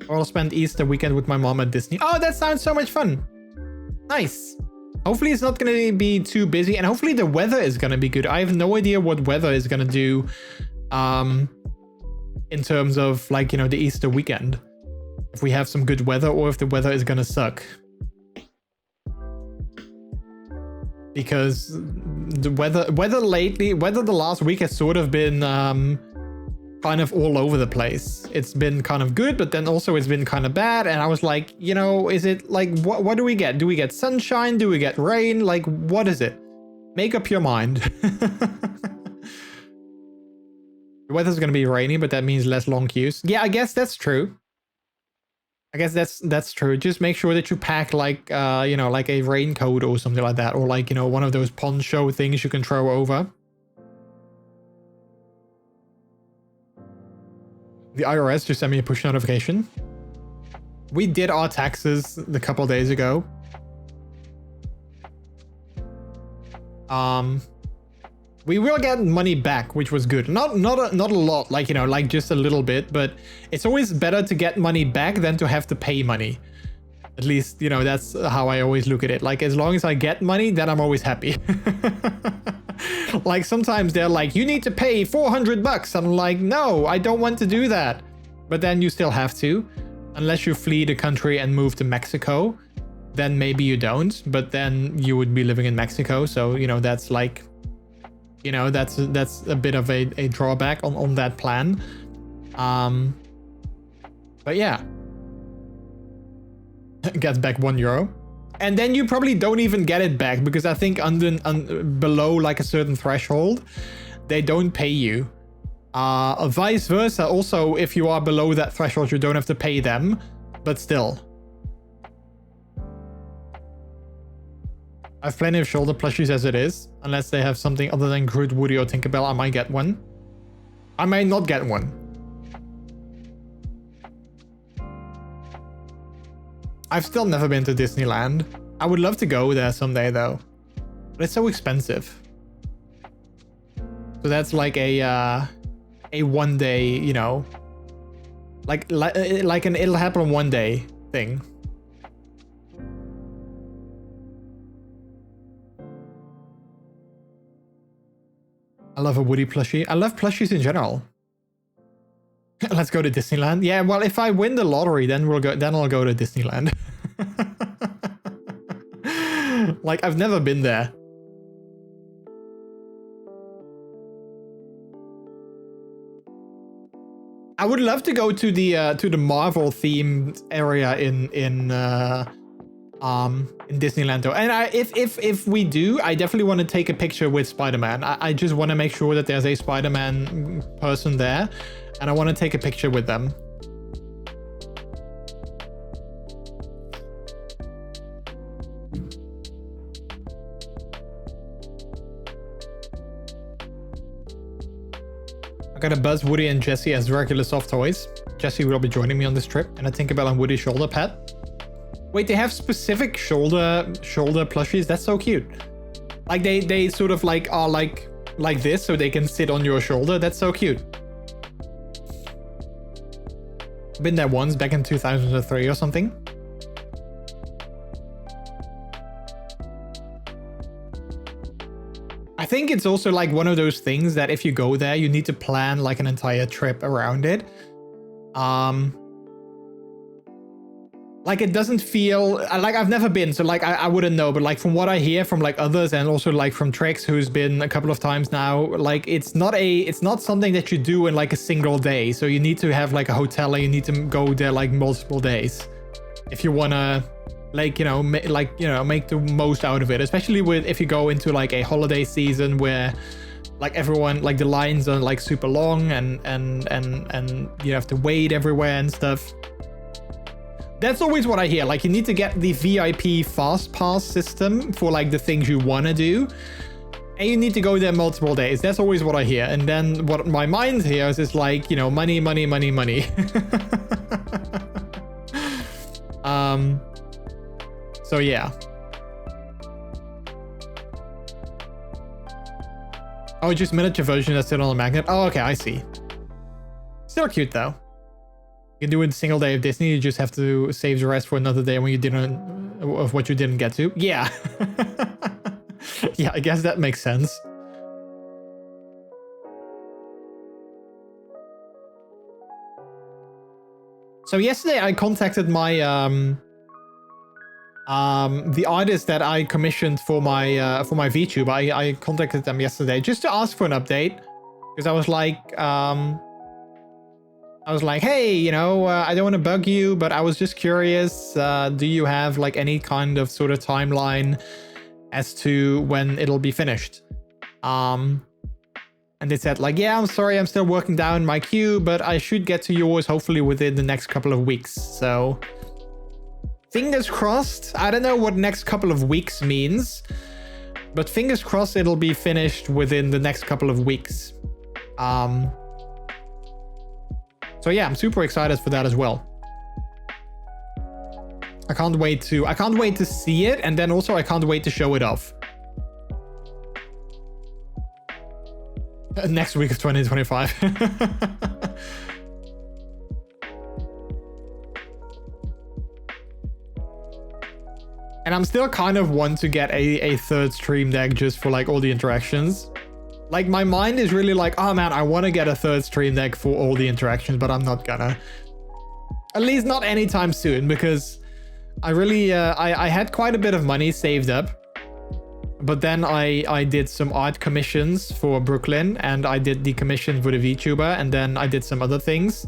I'll spend Easter weekend with my mom at Disney. Oh, that sounds so much fun. Nice. Hopefully it's not going to be too busy, and hopefully the weather is going to be good. I have no idea what weather is going to do in terms of, like, the Easter weekend. If we have some good weather or if the weather is going to suck. Because the weather the last week has sort of been kind of all over the place. It's been kind of good, but then also it's been kind of bad. And I was like, is it like, what do we get? Do we get sunshine? Do we get rain? Like, what is it? Make up your mind. The weather's going to be rainy, but that means less long queues. Yeah, I guess that's true. I guess that's true. Just make sure that you pack like, like a raincoat or something like that. Or like, one of those poncho things you can throw over. The IRS just sent me a push notification. We did our taxes a couple of days ago. We will get money back, which was good. Not a lot, like, like just a little bit, but it's always better to get money back than to have to pay money. At least, that's how I always look at it. Like, as long as I get money, then I'm always happy. Like, sometimes they're like, you need to pay $400. I'm like, no, I don't want to do that. But then you still have to, unless you flee the country and move to Mexico. Then maybe you don't, but then you would be living in Mexico. So, that's like, that's a bit of a drawback on that plan. But yeah. Gets back €1. And then you probably don't even get it back, because I think below like a certain threshold, they don't pay you. Vice versa, also, if you are below that threshold, you don't have to pay them, but still. I have plenty of shoulder plushies as it is. Unless they have something other than Groot, Woody, or Tinkerbell, I might get one. I may not get one. I've still never been to Disneyland. I would love to go there someday though. But it's so expensive. So that's like a one day, like an it'll happen one day thing. I love a Woody plushie. I love plushies in general. Let's go to Disneyland. Yeah, well, if I win the lottery, then I'll go to Disneyland. Like, I've never been there. I would love to go to the Marvel themed area in Disneyland though. And if we do, I definitely want to take a picture with Spider-Man. I just want to make sure that there's a Spider-Man person there, and I want to take a picture with them. I got a Buzz, Woody, and Jessie as regular soft toys. Jessie will be joining me on this trip, and a Tinkerbell and Woody shoulder pad. Wait, they have specific shoulder plushies? That's so cute. Like they sort of like are like this, so they can sit on your shoulder. That's so cute. Been there once, back in 2003 or something. I think it's also like one of those things that if you go there, you need to plan like an entire trip around it. Like it doesn't feel like, I've never been, so like I wouldn't know, but like from what I hear from like others and also like from Trix, who's been a couple of times now, like it's not something that you do in like a single day. So you need to have like a hotel and you need to go there like multiple days if you want to like, make the most out of it, especially with if you go into like a holiday season where like everyone, like the lines are like super long and you have to wait everywhere and stuff. That's always what I hear. Like you need to get the VIP fast pass system for like the things you want to do. And you need to go there multiple days. That's always what I hear. And then what my mind hears is like, money, money, money, money. So yeah. Oh, just miniature version that's still on the magnet. Oh, okay, I see. Still cute though. You can do it in a single day of Disney. You just have to save the rest for another day when you didn't, of what you didn't get to. Yeah. Yeah, I guess that makes sense. So yesterday I contacted my the artist that I commissioned for my VTube. I contacted them yesterday just to ask for an update, because I was like, hey, I don't want to bug you, but I was just curious. Do you have like any kind of sort of timeline as to when it'll be finished? And they said like, yeah, I'm sorry, I'm still working down my queue, but I should get to yours hopefully within the next couple of weeks. So fingers crossed. I don't know what next couple of weeks means, but fingers crossed it'll be finished within the next couple of weeks. So yeah, I'm super excited for that as well. I can't wait to see it, and then also I can't wait to show it off. Next week of 2025. And I'm still kind of want to get a third stream deck just for like all the interactions. Like my mind is really like, oh man, I want to get a third stream deck for all the interactions, but I'm not gonna. At least not anytime soon, because I really, I had quite a bit of money saved up. But then I did some art commissions for Brooklyn, and I did the commission for the VTuber, and then I did some other things.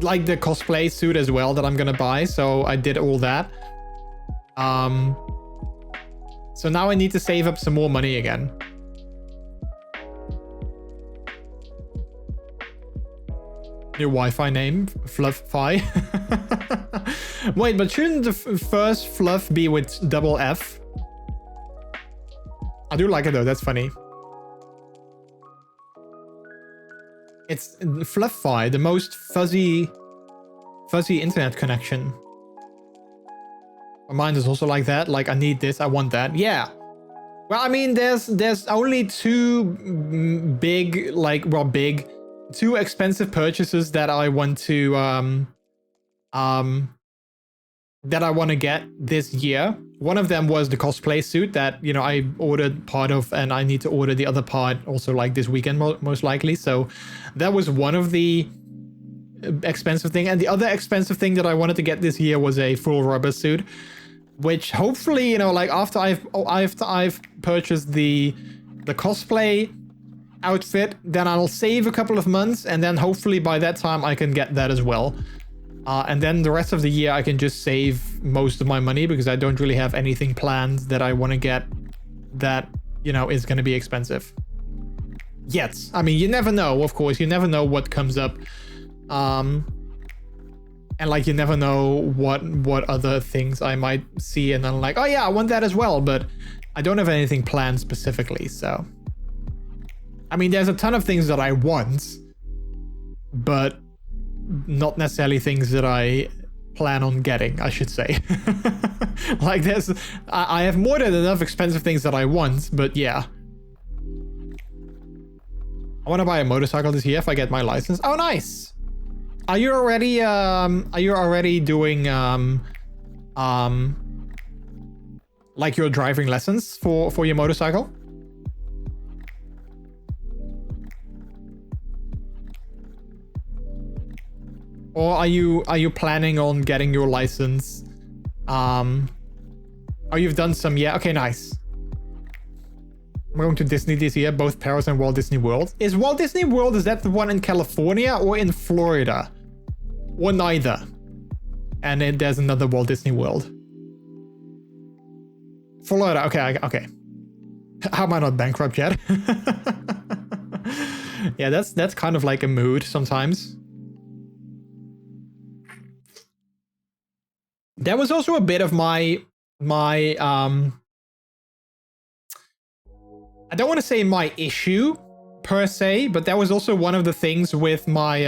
Like the cosplay suit as well that I'm gonna buy, so I did all that. So now I need to save up some more money again. New Wi-Fi name, Fluff-Fi. Wait, but shouldn't the first Fluff be with double F? I do like it though, that's funny. It's Fluff-Fi, the most fuzzy internet connection. My mind is also like that. Like, I need this, I want that. Yeah. Well, I mean, there's only two big, like, well, two expensive purchases that I want to that I want to get this year. One of them was the cosplay suit that, I ordered part of, and I need to order the other part also like this weekend most likely. So that was one of the expensive thing. And the other expensive thing that I wanted to get this year was a full rubber suit, which hopefully, like after I've purchased the cosplay outfit, then I'll save a couple of months, and then hopefully by that time I can get that as well. And then the rest of the year I can just save most of my money, because I don't really have anything planned that I want to get that, is going to be expensive. Yet. I mean, you never know, of course. You never know what comes up. And like, you never know what other things I might see, and then I'm like, oh yeah, I want that as well. But I don't have anything planned specifically, so. I mean, there's a ton of things that I want, but not necessarily things that I plan on getting, I should say. Like, I have more than enough expensive things that I want, but yeah. I want to buy a motorcycle this year if I get my license. Oh, nice. Are you already doing like your driving lessons for your motorcycle? Or are you planning on getting your license? Oh, you've done some, yeah. Okay, nice. I'm going to Disney this year, both Paris and Walt Disney World. Is Walt Disney World, is that the one in California or in Florida? Or neither? And then there's another Walt Disney World. Florida, okay, okay. How am I not bankrupt yet? Yeah, that's kind of like a mood sometimes. That was also a bit of my I don't want to say my issue per se, but that was also one of the things with my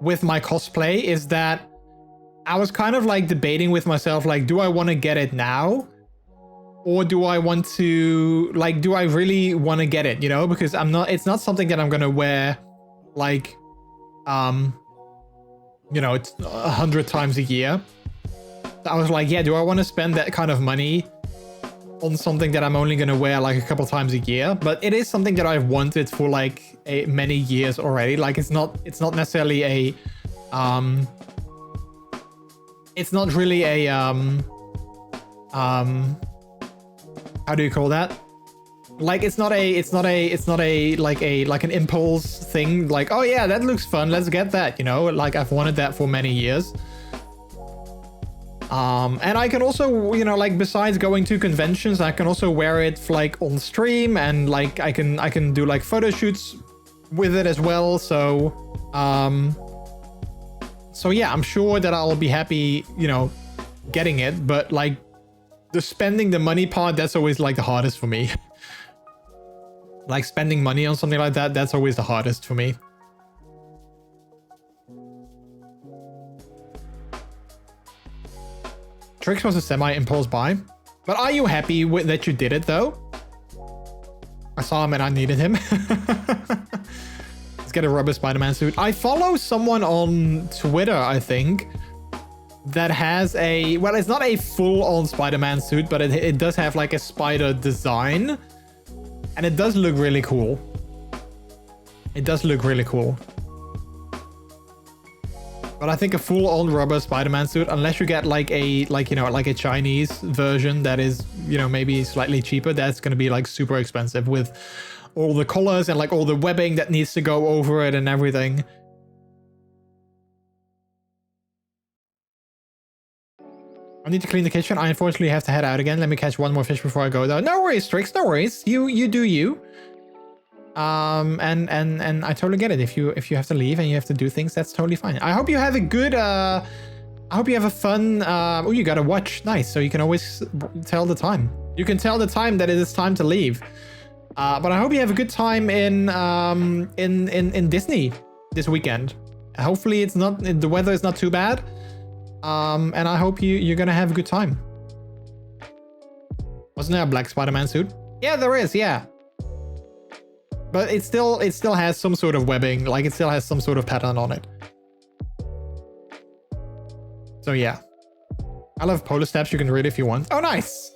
cosplay, is that I was kind of like debating with myself, like, do I want to get it now? Or do I want to, like, do I really want to get it, you know? Because it's not something that I'm going to wear, like, you know, it's 100 times a year. I was like, yeah, do I want to spend that kind of money on something that I'm only going to wear like a couple times a year? But it is something that I've wanted for like many years already. Like it's not necessarily a it's not really a how do you call that? Like it's not a like an impulse thing, like, oh yeah, that looks fun, let's get that, you know? Like I've wanted that for many years. And I can also, you know, like besides going to conventions, I can also wear it like on stream, and like I can do like photo shoots with it as well. So yeah, I'm sure that I'll be happy, you know, getting it, but like the spending the money part, that's always like the hardest for me. Like spending money on something like that, that's always the hardest for me. Trix was a semi-impulse buy. But are you happy with that you did it though? I saw him and I needed him. Let's get a rubber Spider-Man suit. I follow someone on Twitter, I think, that has a, well, it's not a full-on Spider-Man suit, but it does have like a spider design. And it does look really cool. It does look really cool. But I think a full-on rubber Spider-Man suit, unless you get like a, you know, like a Chinese version that is, you know, maybe slightly cheaper, that's going to be like super expensive with all the colors and like all the webbing that needs to go over it and everything. I need to clean the kitchen. I unfortunately have to head out again. Let me catch one more fish before I go though. No worries, Trix, no worries. You do you. And I totally get it. If you have to leave and you have to do things, that's totally fine. I hope you have a good I hope you have a fun oh, you got a watch. Nice. So you can always tell the time. You can tell the time that it is time to leave. But I hope you have a good time in Disney this weekend. Hopefully it's not, the weather is not too bad. And I hope you're gonna have a good time. Wasn't there a black Spider-Man suit? Yeah, there is, yeah. But it still has some sort of webbing, like it still has some sort of pattern on it. So yeah. I love polar steps, you can read if you want. Oh, nice!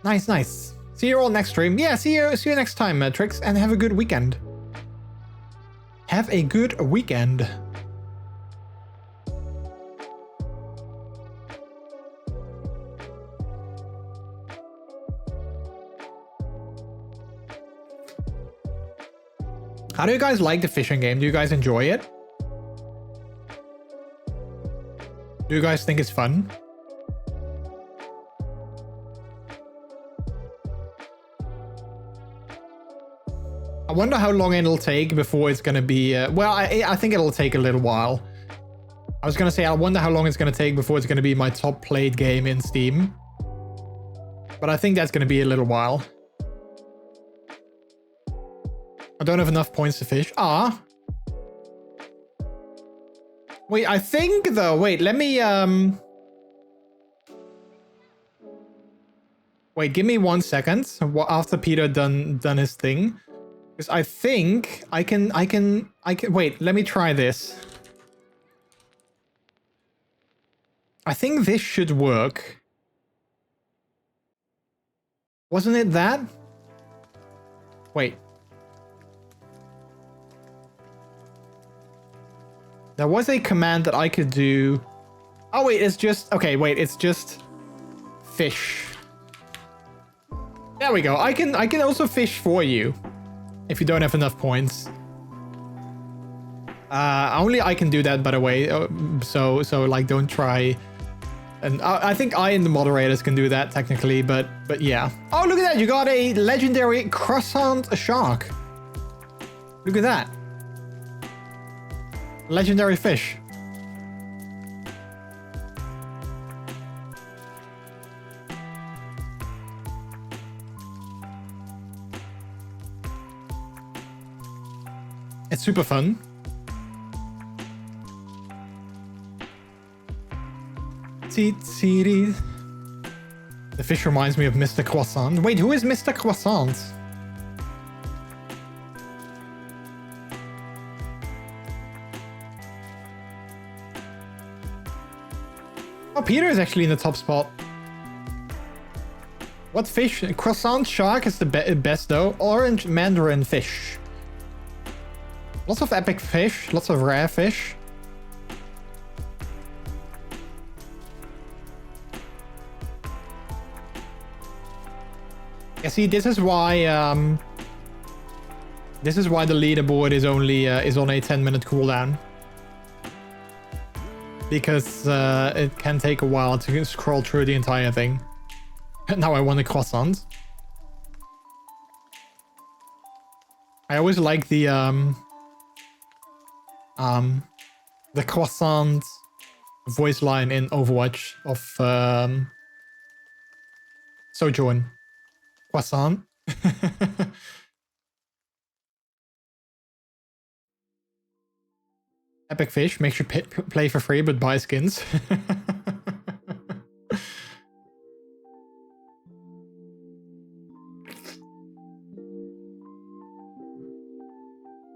Nice, nice. See you all next stream. Yeah, see you next time, Trix, and have a good weekend. Have a good weekend. How do you guys like the fishing game? Do you guys enjoy it? Do you guys think it's fun? I wonder how long it'll take before it's gonna be... well, I think it'll take a little while. I was gonna say, I wonder how long it's gonna take before it's gonna be my top played game in Steam. But I think that's gonna be a little while. I don't have enough points to fish. Ah. Wait, I think though, wait, let me Wait, give me 1 second. After Peter done his thing. Because I think I can, wait, let me try this. I think this should work. Wasn't it that? Wait. There was a command that I could do. Oh wait, it's just, okay, wait, it's just fish. There we go. I can also fish for you if you don't have enough points. Only I can do that, by the way. So like, don't try. And I think I and the moderators can do that technically, but yeah. Oh, look at that! You got a legendary croissant shark. Look at that. Legendary fish. It's super fun. The fish reminds me of Mr. Croissant. Wait, who is Mr. Croissant? Oh, Peter is actually in the top spot. What fish? Croissant shark is the best though. Orange mandarin fish. Lots of epic fish, lots of rare fish. Yeah, see, this is why the leaderboard is only on a 10-minute cooldown. Because it can take a while to scroll through the entire thing. Now I want a croissant. I always like the croissant voice line in Overwatch of Sojourn. Croissant. Epic fish makes you play for free but buy skins.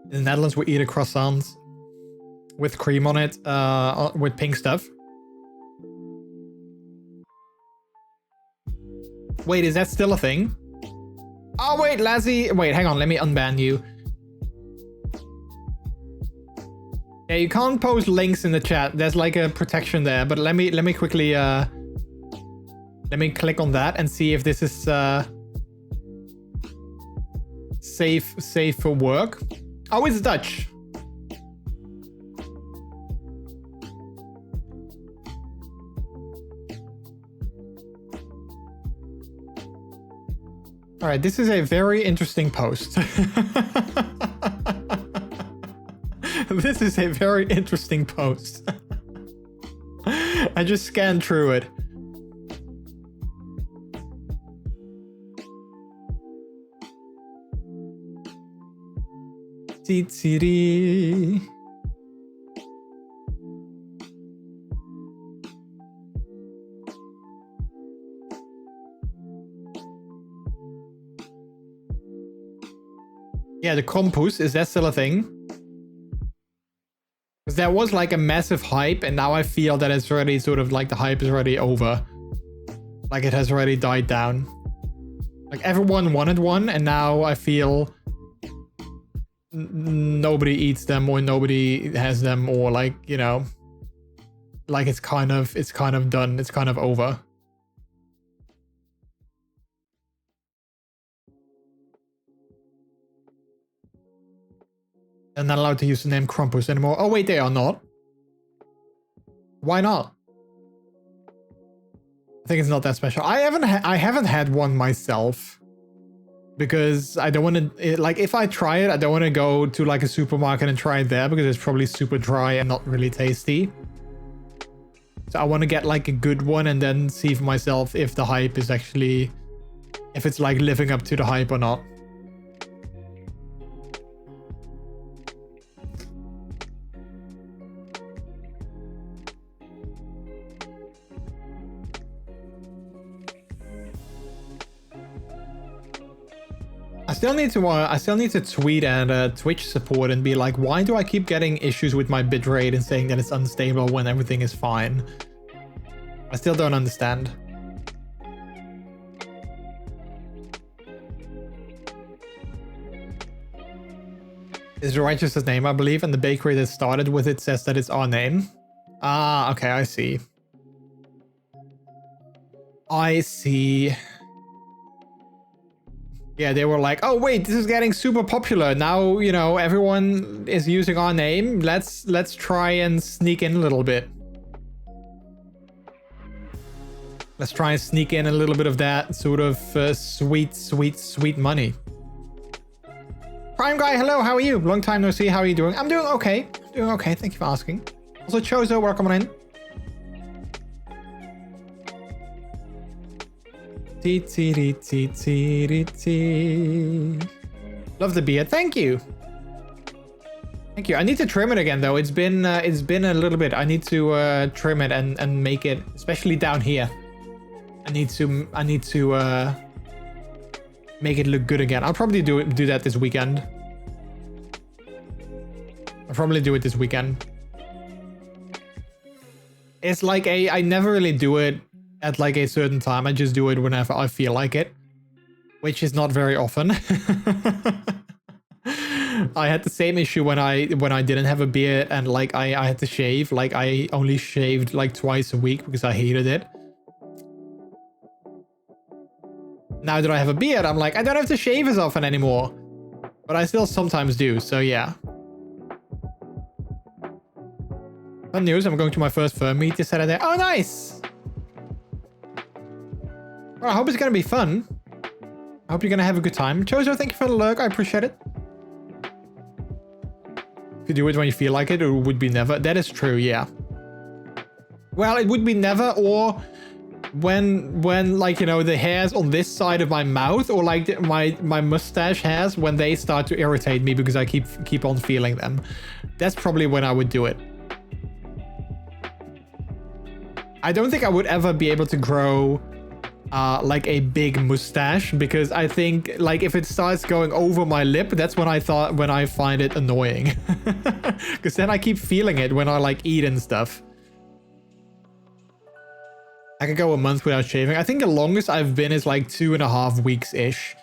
In the Netherlands, we eat a croissant with cream on it, with pink stuff. Wait, is that still a thing? Oh, wait, Lazzy. Wait, hang on. Let me unban you. Yeah, you can't post links in the chat. There's like a protection there, but let me quickly let me click on that and see if this is safe for work. Oh, it's Dutch. All right, this is a very interesting post. This is a very interesting post. I just scanned through it. Titsiri. Yeah, the Krampus, is that still a thing? Because there was like a massive hype, and now I feel that it's already sort of like the hype is already over. Like it has already died down. Like everyone wanted one, and now I feel nobody eats them or nobody has them, or like, you know, like it's kind of done. It's kind of over. They're not allowed to use the name Krampus anymore. Oh wait, they are not. Why not? I think it's not that special. I haven't had one myself because I don't want to, like, if I try it, I don't want to go to like a supermarket and try it there because it's probably super dry and not really tasty. So I want to get like a good one and then see for myself if the hype is actually, if it's like living up to the hype or not. still need to tweet at Twitch support and be like, why do I keep getting issues with my bitrate and saying that it's unstable when everything is fine? I still don't understand. Is Righteous' name, I believe, and the bakery that started with it says that it's our name. Ah, okay, I see. I see. Yeah, they were like, oh wait, this is getting super popular. Now, you know, everyone is using our name. Let's try and sneak in a little bit. Let's try and sneak in a little bit of that sort of sweet money. Prime Guy, hello, how are you? Long time no see, how are you doing? I'm doing okay. Doing okay, thank you for asking. Also, Chozo, welcome on in. Love the beard, thank you. Thank you. I need to trim it again though. It's been a little bit. I need to trim it and make it, especially down here. I need to make it look good again. I'll probably do that this weekend. I'll probably do it this weekend. It's like I never really do it at like a certain time. I just do it whenever I feel like it, which is not very often. I had the same issue when I didn't have a beard and like I had to shave. Like I only shaved like twice a week because I hated it. Now that I have a beard, I'm like, I don't have to shave as often anymore. But I still sometimes do, so yeah. Fun news, I'm going to my first firm meet this Saturday. Oh, nice! Well, I hope it's gonna be fun. I hope you're gonna have a good time. Chozo, thank you for the lurk, I appreciate it. If you do it when you feel like it would be never. That is true, yeah. Well, it would be never, or when like, you know, the hairs on this side of my mouth or like my mustache hairs, when they start to irritate me because I keep on feeling them. That's probably when I would do it. I don't think I would ever be able to grow like a big mustache, because I think like if it starts going over my lip, that's when I find it annoying. Because then I keep feeling it when I like eat and stuff. I could go a month without shaving. I think the longest I've been is like 2.5 weeks-ish.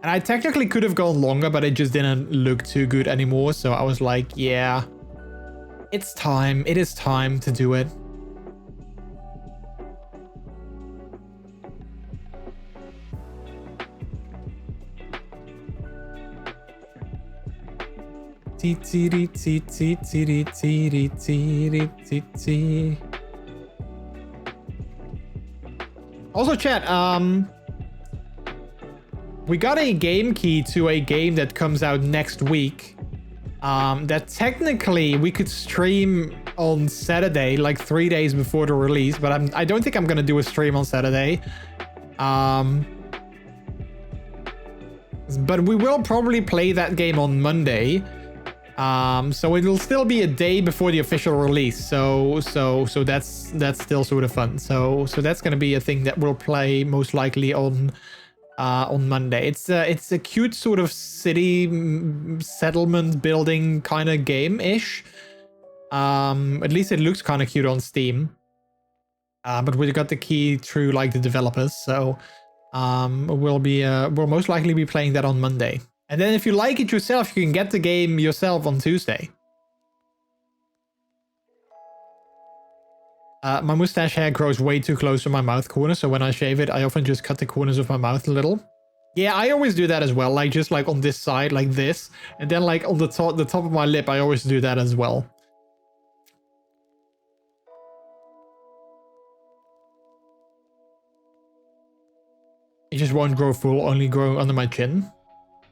And I technically could have gone longer, but it just didn't look too good anymore. So I was like, yeah, it's time. It is time to do it. Also, chat, we got a game key to a game that comes out next week. That technically we could stream on Saturday, like 3 days before the release, but I don't think I'm gonna do a stream on Saturday. But we will probably play that game on Monday. So it'll still be a day before the official release. So that's still sort of fun. So that's gonna be a thing that we'll play most likely on Monday. It's a cute sort of city settlement building kind of game-ish. At least it looks kind of cute on Steam. But we got the key through like the developers, so we'll most likely be playing that on Monday. And then if you like it yourself, you can get the game yourself on Tuesday. My mustache hair grows way too close to my mouth corner, so when I shave it, I often just cut the corners of my mouth a little. Yeah, I always do that as well, like just like on this side, like this. And then like on the top of my lip, I always do that as well. It just won't grow full, only grow under my chin.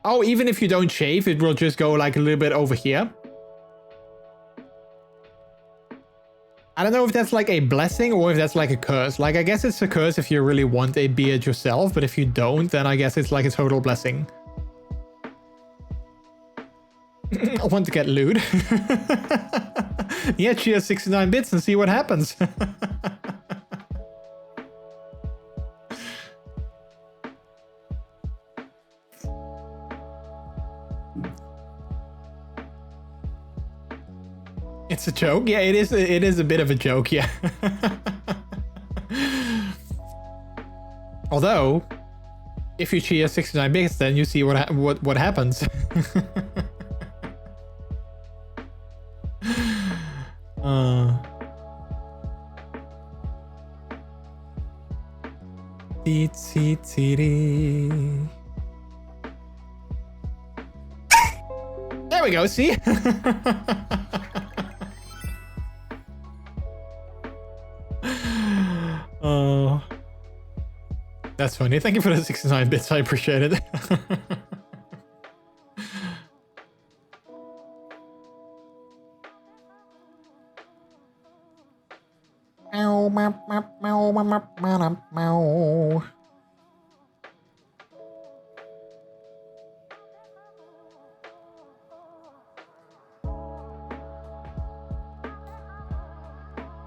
Oh, even if you don't shave, it will just go like a little bit over here. I don't know if that's like a blessing or if that's like a curse. Like, I guess it's a curse if you really want a beard yourself, but if you don't, then I guess it's like a total blessing. I want to get lewd. Yeah, cheers 69 bits and see what happens. It's a joke. Yeah, it is. It is a bit of a joke. Yeah. Although, if you cheer 69 bits, then you see what happens. There we go. See. Oh, that's funny. Thank you for the 69 bits. I appreciate it.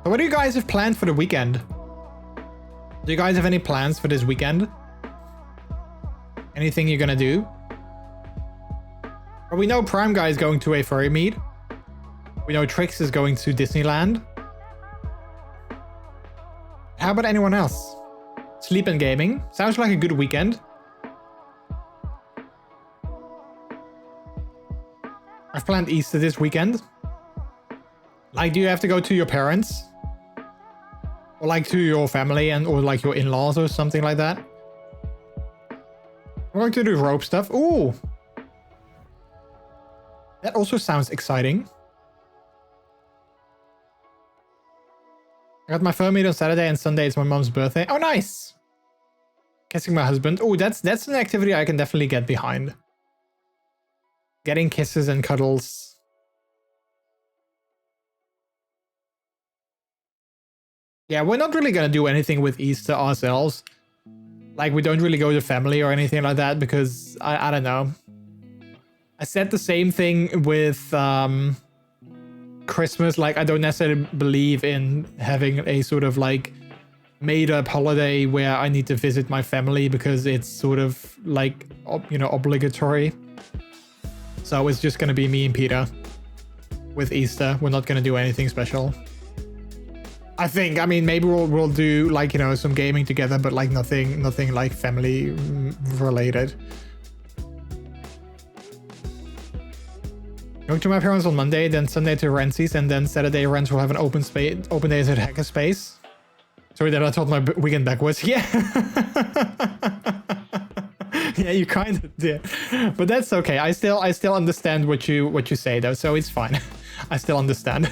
So what do you guys have planned for the weekend? Do you guys have any plans for this weekend? Anything you're gonna do? Well, we know Prime Guy is going to a furry meet. We know Trix is going to Disneyland. How about anyone else? Sleep and gaming. Sounds like a good weekend. I've planned Easter this weekend. Like, do you have to go to your parents? Or like to your family or like your in-laws or something like that? We're going to do rope stuff. Ooh! That also sounds exciting. I got my fur meet on Saturday and Sunday is my mom's birthday. Oh, nice! Kissing my husband. Oh, that's an activity I can definitely get behind. Getting kisses and cuddles. Yeah, we're not really gonna do anything with Easter ourselves. Like, we don't really go to family or anything like that because, I don't know. I said the same thing with Christmas. Like, I don't necessarily believe in having a sort of like made-up holiday where I need to visit my family because it's sort of like, you know, obligatory. So it's just gonna be me and Peter with Easter. We're not gonna do anything special. I think, I mean, maybe we'll do like, you know, some gaming together, but like nothing like family related. Going to my parents on Monday, then Sunday to Renzi's, and then Saturday Renz will have an open days at Hackerspace. Sorry that I told my weekend backwards. Yeah. Yeah, you kind of did. But that's okay. I still understand what you say though, so it's fine. I still understand.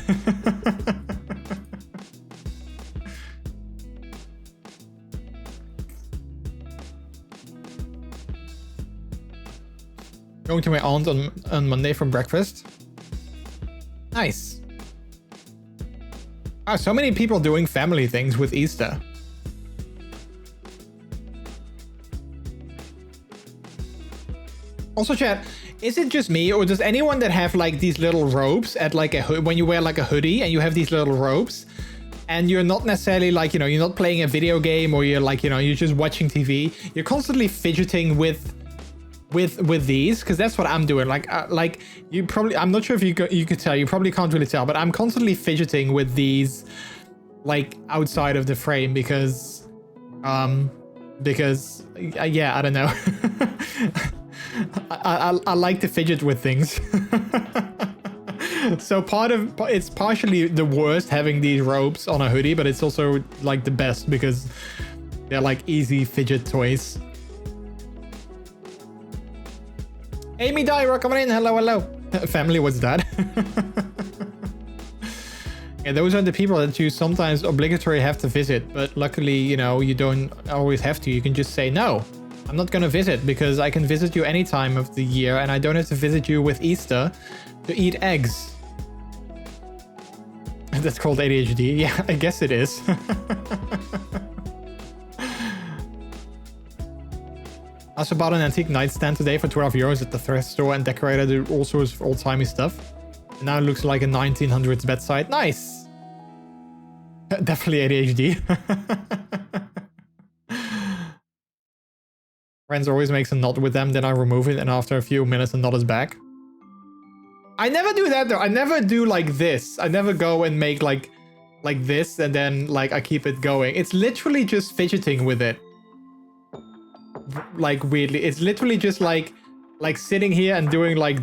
Going to my aunt on Monday for breakfast. Nice. Ah, so many people doing family things with Easter. Also, chat, is it just me or does anyone that have like these little robes at like a when you wear like a hoodie and you have these little robes and you're not necessarily like, you know, you're not playing a video game or you're like, you know, you're just watching TV, you're constantly fidgeting with these, because that's what I'm doing. Like you probably, I'm not sure if you could tell, you probably can't really tell, but I'm constantly fidgeting with these like outside of the frame because yeah, I don't know. I like to fidget with things. So it's partially the worst having these ropes on a hoodie, but it's also like the best because they're like easy fidget toys. Amy Dyra coming in. Hello. Family, what's that? Yeah, those are the people that you sometimes obligatory have to visit, but luckily, you know, you don't always have to. You can just say, no, I'm not gonna visit because I can visit you any time of the year and I don't have to visit you with Easter to eat eggs. That's called ADHD. Yeah, I guess it is. I also bought an antique nightstand today for 12 euros at the thrift store and decorated it all sorts of old-timey stuff. And now it looks like a 1900s bedside. Nice! Definitely ADHD. Friends always makes a knot with them, then I remove it, and after a few minutes the knot is back. I never do that though. I never do like this. I never go and make like this and then like I keep it going. It's literally just fidgeting with it. Like weirdly, it's literally just like sitting here and doing like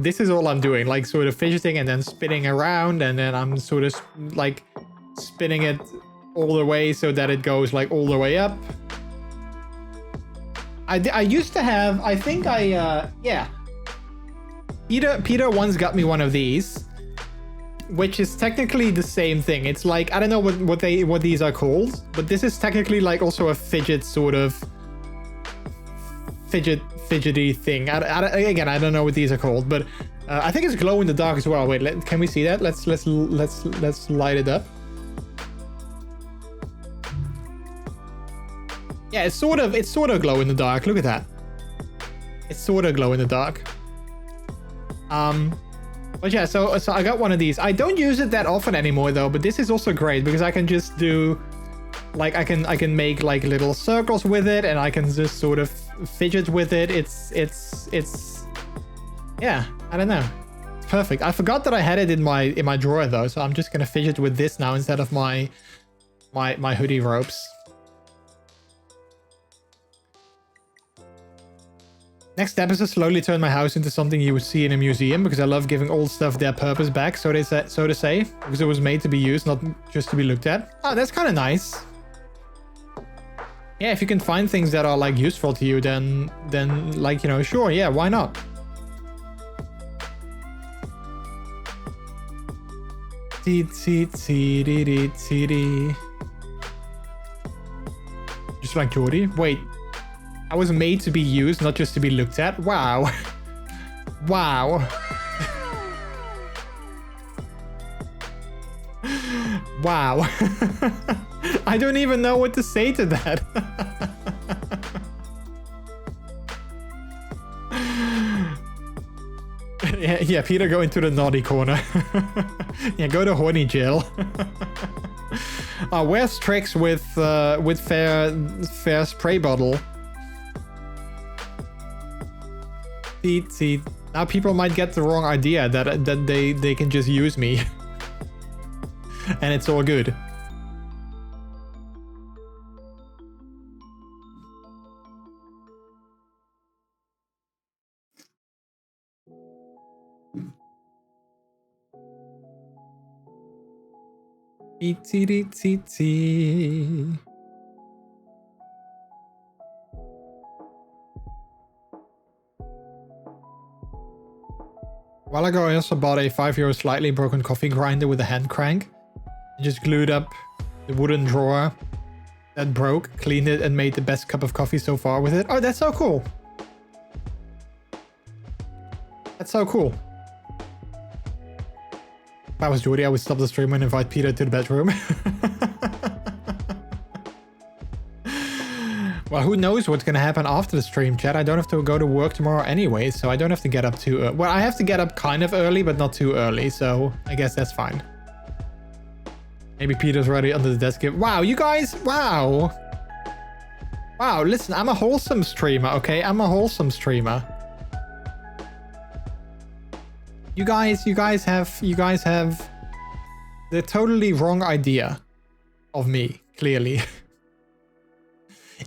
this is all I'm doing, like sort of fidgeting and then spinning around, and then I'm sort of like spinning it all the way so that it goes like all the way up. I used to have, I think yeah. Peter once got me one of these, which is technically the same thing. It's like, I don't know what these are called, but this is technically like also a fidget sort of fidgety thing. Again, I don't know what these are called, but I think it's glow in the dark as well. Wait, can we see that? Let's light it up. Yeah, it's sort of glow in the dark. Look at that. It's sort of glow in the dark. But yeah, so I got one of these. I don't use it that often anymore though, but this is also great because I can just do like I can make like little circles with it, and I can just sort of fidget with it. It's yeah, I don't know. It's perfect. I forgot that I had it in my drawer though, so I'm just gonna fidget with this now instead of my hoodie ropes. Next step is to slowly turn my house into something you would see in a museum, because I love giving old stuff their purpose back, so to say, because it was made to be used, not just to be looked at. Oh, that's kind of nice. Yeah, if you can find things that are like useful to you, then like, you know, sure, yeah, why not? Just like Jordy. Wait. I was made to be used, not just to be looked at. Wow. Wow. Wow. I don't even know what to say to that. Yeah, Peter, go into the naughty corner. Yeah, go to horny jail. Where's tricks with fair spray bottle? See, now people might get the wrong idea that they can just use me. And it's all good. A while ago, I also bought a 5-year slightly broken coffee grinder with a hand crank. I just glued up the wooden drawer that broke, cleaned it, and made the best cup of coffee so far with it. Oh, that's so cool. That's so cool. If I was Jordy, I would stop the stream and invite Peter to the bedroom. Well, who knows what's going to happen after the stream, chat. I don't have to go to work tomorrow anyway, so I don't have to get up too early. Well, I have to get up kind of early, but not too early, so I guess that's fine. Maybe Peter's already under the desk. Wow, you guys, wow. Wow, listen, I'm a wholesome streamer, okay? I'm a wholesome streamer. You guys have the totally wrong idea of me, clearly.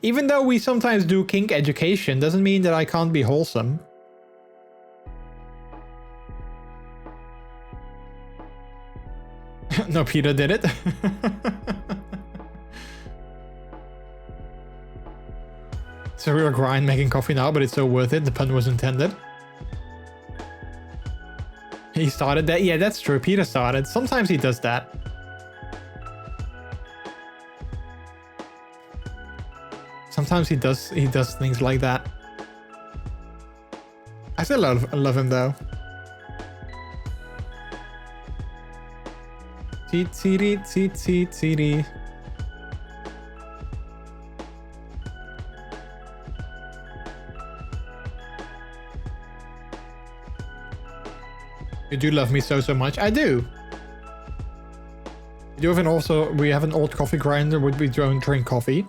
Even though we sometimes do kink education, doesn't mean that I can't be wholesome. No, Peter did it. It's a real grind making coffee now, but it's so worth it. The pun was intended. He started that. Yeah, that's true. Peter started. Sometimes he does that. Sometimes he does things like that. I still love him though. T-T-D. You do love me so much. I do. We have an old coffee grinder where we don't drink coffee.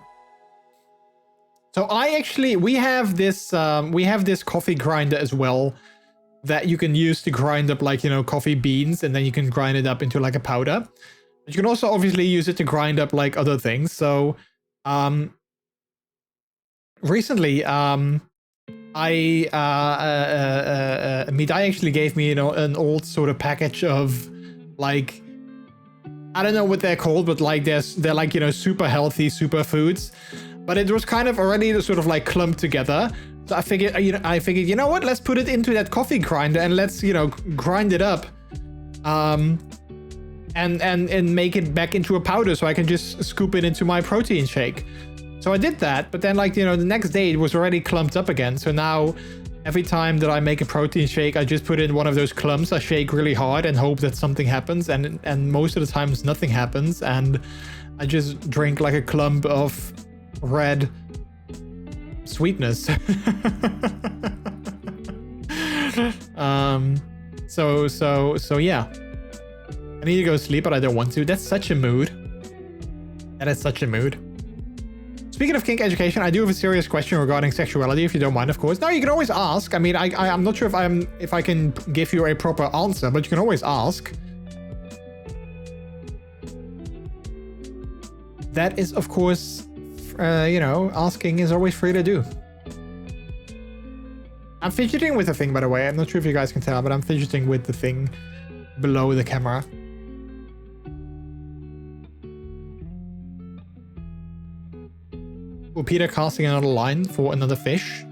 So we have this coffee grinder as well that you can use to grind up like, you know, coffee beans, and then you can grind it up into like a powder. But you can also obviously use it to grind up like other things. So recently Midai actually gave me, you know, an old sort of package of like, I don't know what they're called, but like they're like, you know, super healthy superfoods, but it was kind of already sort of like clumped together. So I figured, you know what, let's put it into that coffee grinder and let's, you know, grind it up, and make it back into a powder so I can just scoop it into my protein shake. So I did that, but then like, you know, the next day it was already clumped up again. So now every time that I make a protein shake, I just put in one of those clumps, I shake really hard and hope that something happens. And most of the times nothing happens. And I just drink like a clump of red sweetness. So yeah. I need to go sleep, but I don't want to. That's such a mood. That is such a mood. Speaking of kink education, I do have a serious question regarding sexuality, if you don't mind, of course. No, you can always ask. I mean, I'm not sure if I can give you a proper answer, but you can always ask. That is, of course, you know, asking is always free to do. I'm fidgeting with the thing, by the way. I'm not sure if you guys can tell, but I'm fidgeting with the thing below the camera. Well, Peter casting another line for another fish.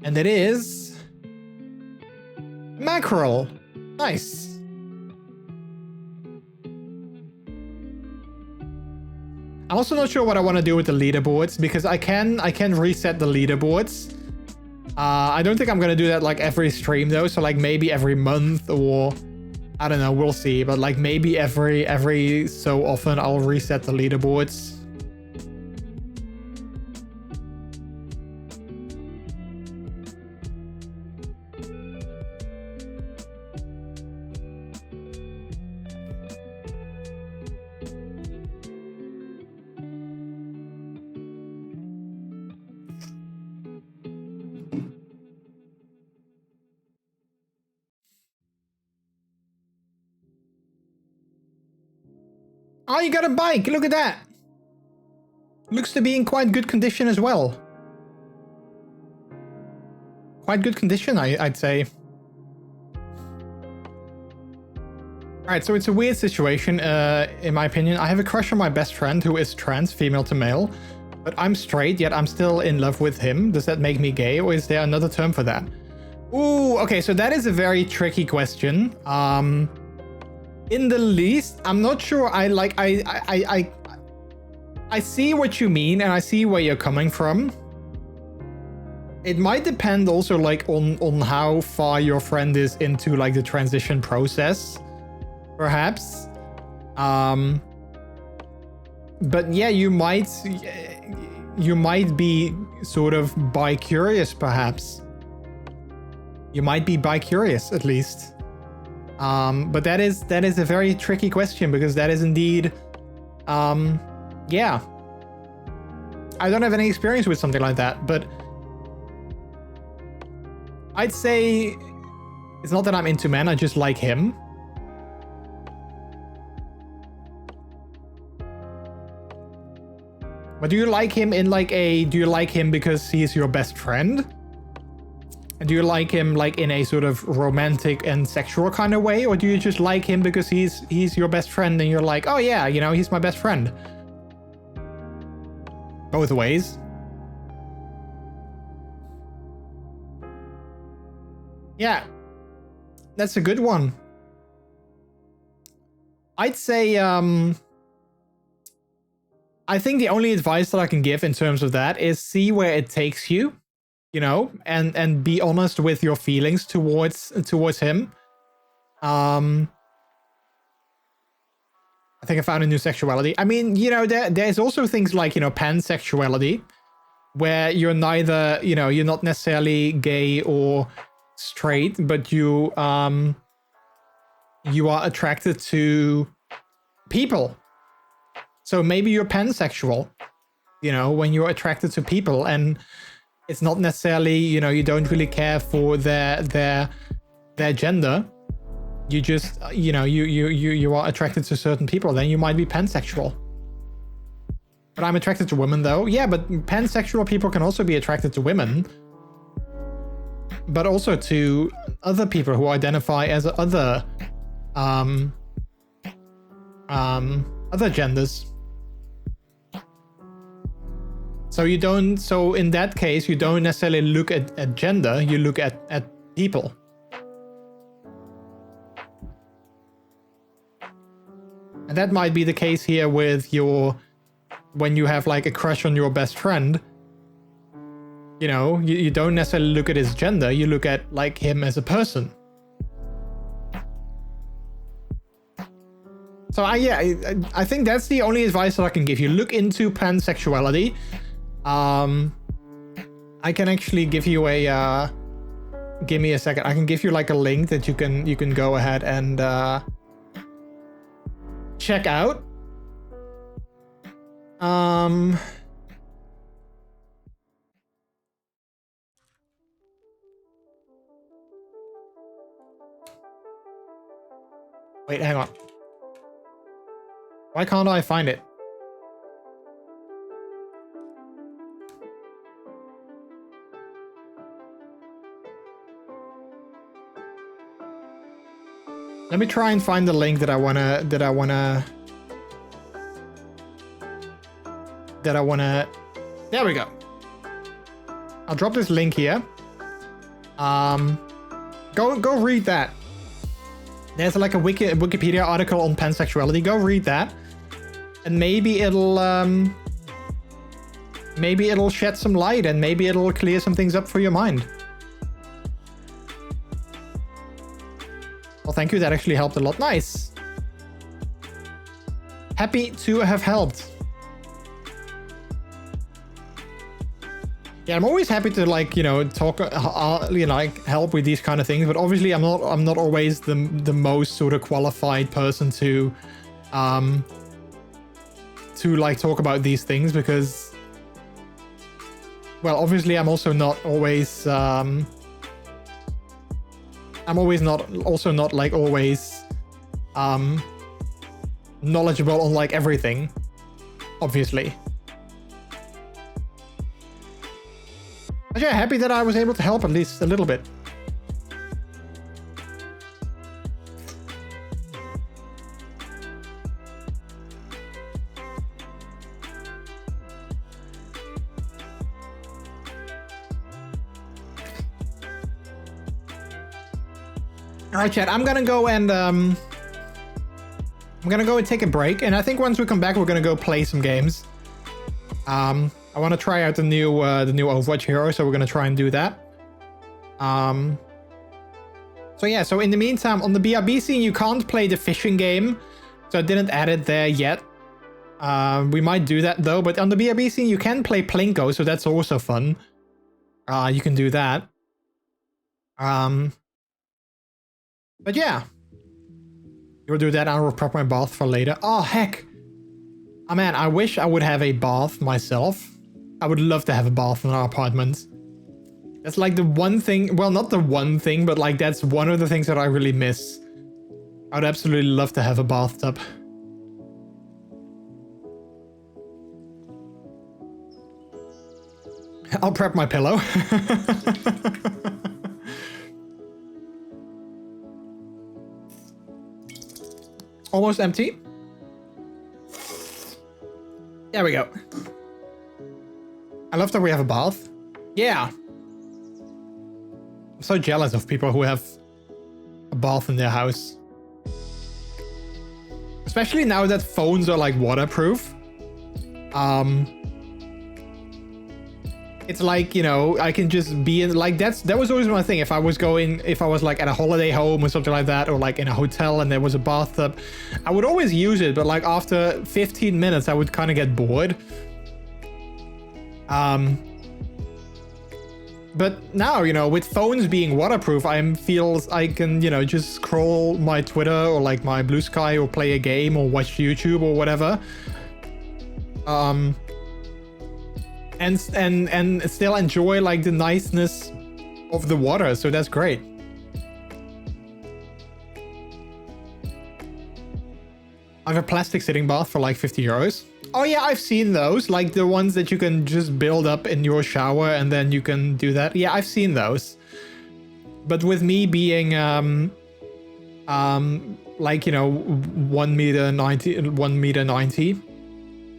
And it is mackerel. Nice. I'm also not sure what I want to do with the leaderboards, because I can reset the leaderboards. I don't think I'm gonna do that like every stream though. So like maybe every month, or I don't know, we'll see. But like maybe every so often I'll reset the leaderboards. Oh, you got a bike. Look at that. Looks to be in quite good condition as well. Quite good condition, I'd say. Alright, so it's a weird situation, in my opinion. I have a crush on my best friend who is trans, female to male. But I'm straight, yet I'm still in love with him. Does that make me gay, or is there another term for that? Ooh, okay, so that is a very tricky question. In the least, I'm not sure. I see what you mean, and I see where you're coming from. It might depend also like on how far your friend is into like the transition process, perhaps. But yeah, you might be sort of bi-curious, perhaps. You might be bi-curious, at least. But that is a very tricky question, because that is indeed, yeah. I don't have any experience with something like that, but I'd say it's not that I'm into men, I just like him. But do you like him in like do you like him because he's your best friend? And do you like him like in a sort of romantic and sexual kind of way? Or do you just like him because he's your best friend and you're like, oh yeah, you know, he's my best friend? Both ways. Yeah, that's a good one. I'd say, I think the only advice that I can give in terms of that is see where it takes you. You know, and be honest with your feelings towards him. I think I found a new sexuality. I mean, you know, there's also things like, you know, pansexuality, where you're neither, you know, you're not necessarily gay or straight, but you are attracted to people. So maybe you're pansexual, you know, when you're attracted to people, and it's not necessarily, you know, you don't really care for their gender. You just, you know, you are attracted to certain people. Then you might be pansexual. But I'm attracted to women though. Yeah, but pansexual people can also be attracted to women. But also to other people who identify as other genders. So you don't, so in that case, you don't necessarily look at gender, you look at people. And that might be the case here with when you have like a crush on your best friend. You know, you don't necessarily look at his gender, you look at like him as a person. So I think that's the only advice that I can give you. Look into pansexuality. I can actually give you a give me a second. I can give you like a link that you can go ahead and check out. Wait, hang on. Why can't I find it? Let me try and find the link that I wanna. There we go. I'll drop this link here. Go read that. There's like a Wikipedia article on pansexuality. Go read that, and maybe it'll shed some light, and maybe it'll clear some things up for your mind. Well, thank you. That actually helped a lot. Nice. Happy to have helped. Yeah, I'm always happy to, like, you know, talk, you know, like help with these kind of things. But obviously, I'm not always the most sort of qualified person to like talk about these things, because, well, obviously, I'm also not always knowledgeable on like everything, obviously. But yeah, happy that I was able to help at least a little bit. All right, chat. I'm gonna go and take a break, and I think once we come back, we're gonna go play some games. I want to try out the new Overwatch hero, so we're gonna try and do that. So yeah, so in the meantime, on the BRB scene, you can't play the fishing game, so I didn't add it there yet. We might do that though, but on the BRB scene, you can play Plinko, so that's also fun. You can do that. But yeah, you'll do that. I'll prep my bath for later. Oh heck, oh man, I wish I would have a bath myself. I would love to have a bath in our apartment. That's like the one thing, well, not the one thing, but like that's one of the things that I really miss. I'd absolutely love to have a bathtub. I'll prep my pillow. Almost empty. There we go. I love that we have a bath. Yeah. I'm so jealous of people who have a bath in their house. Especially now that phones are like waterproof. It's like, you know, I can just be in, like, that was always my thing. If I was like at a holiday home or something like that, or like in a hotel and there was a bathtub, I would always use it, but like after 15 minutes I would kind of get bored. But now, you know, with phones being waterproof, I can, you know, just scroll my Twitter or like my Blue Sky or play a game or watch YouTube or whatever. and still enjoy like the niceness of the water. So that's great. I have a plastic sitting bath for like 50 euros. Oh yeah, I've seen those, like the ones that you can just build up in your shower and then you can do that. Yeah, I've seen those. But with me being like, you know, 1 meter 90,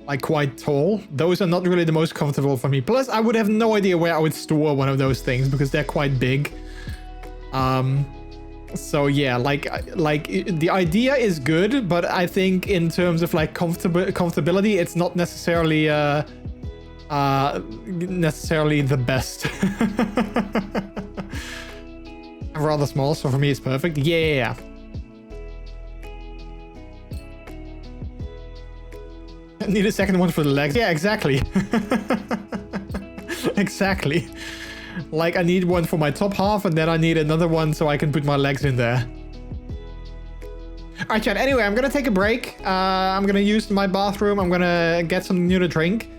like quite tall, those are not really the most comfortable for me. Plus I would have no idea where I would store one of those things because they're quite big. So yeah, like the idea is good, but I think in terms of like comfortability, it's not necessarily necessarily the best. I'm rather small, so for me it's perfect. Yeah. I need a second one for the legs. Yeah, exactly. Exactly. Like I need one for my top half and then I need another one so I can put my legs in there. Alright chat, anyway, I'm gonna take a break. I'm gonna use my bathroom. I'm gonna get something new to drink.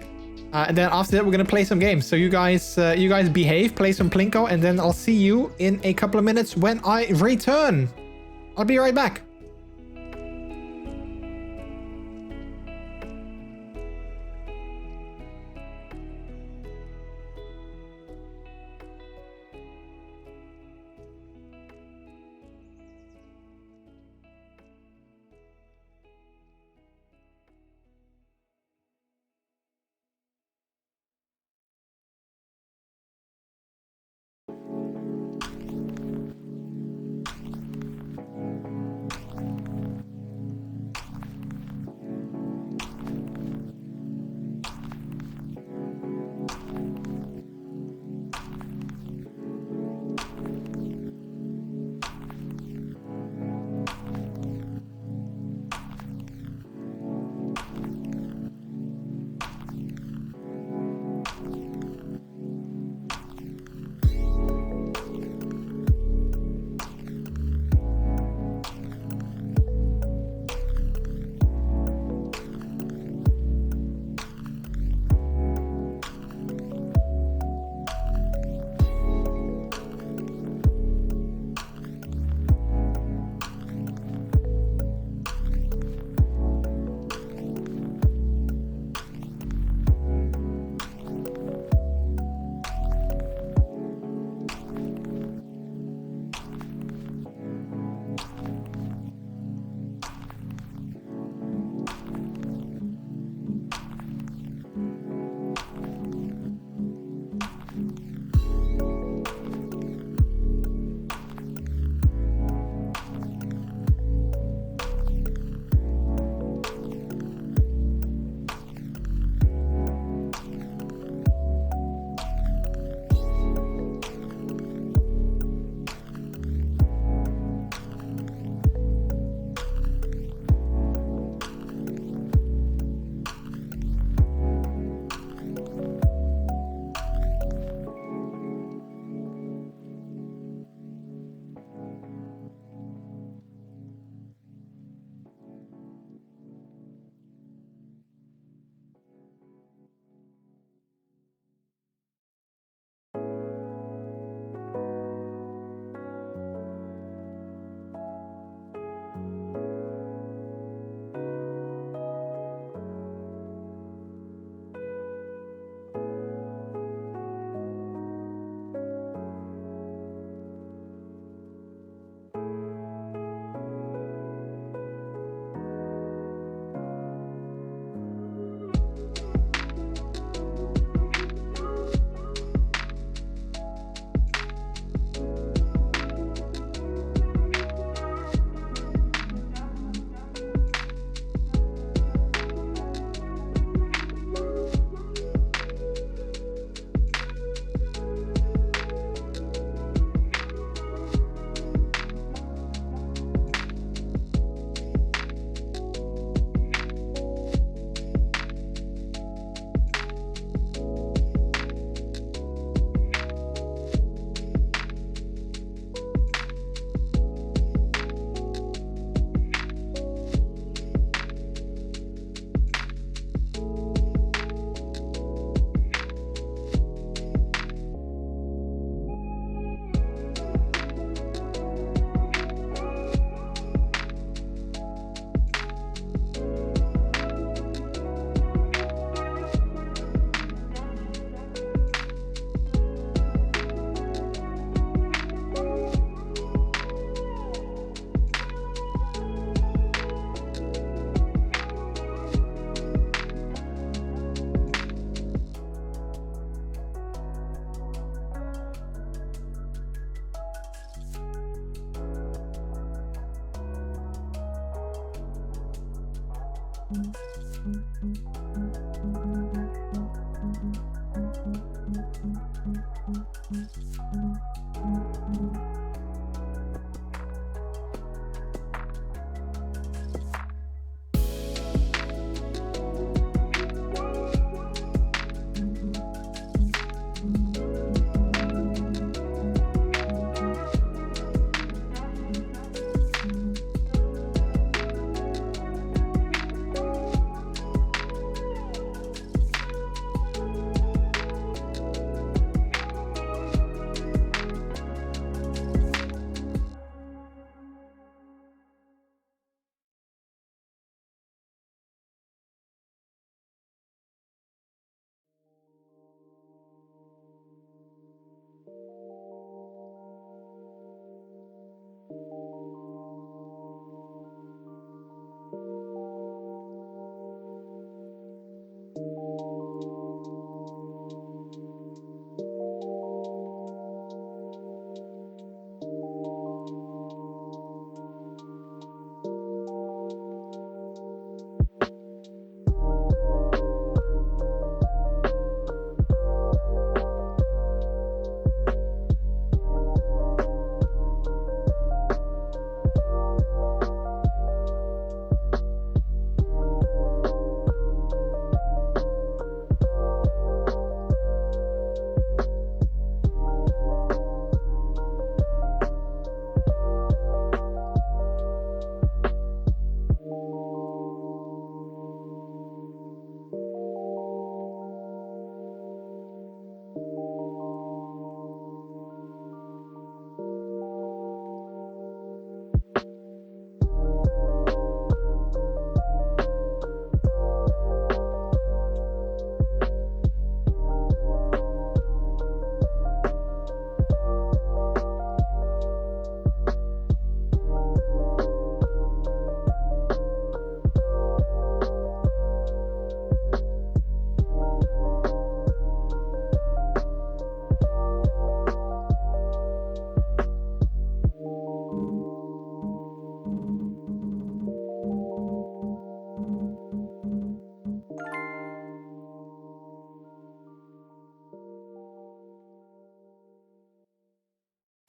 And then after that we're gonna play some games. So you guys behave, play some Plinko, and then I'll see you in a couple of minutes when I return. I'll be right back.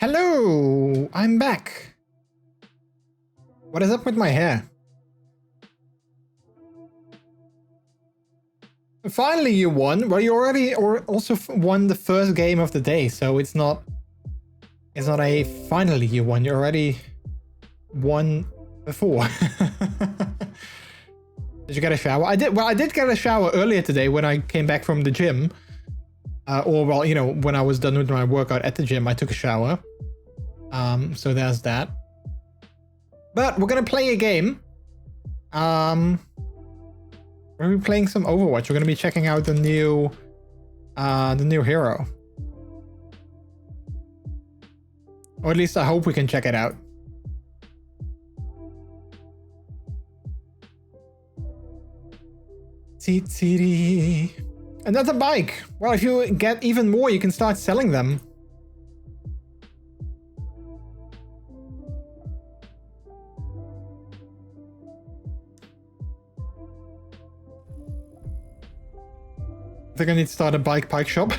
Hello, I'm back. What is up with my hair? Finally you won. Well, you already also won the first game of the day, so it's not a finally you won. You already won before. Did you get a shower? I did. Well, I did get a shower earlier today when I came back from the gym. Or, well, you know, when I was done with my workout at the gym, I took a shower. So there's that. But we're gonna play a game. We're gonna be playing some Overwatch. We're gonna be checking out the new hero. Or at least I hope we can check it out. Another bike. Well, if you get even more, you can start selling them. I think I need to start a bike shop.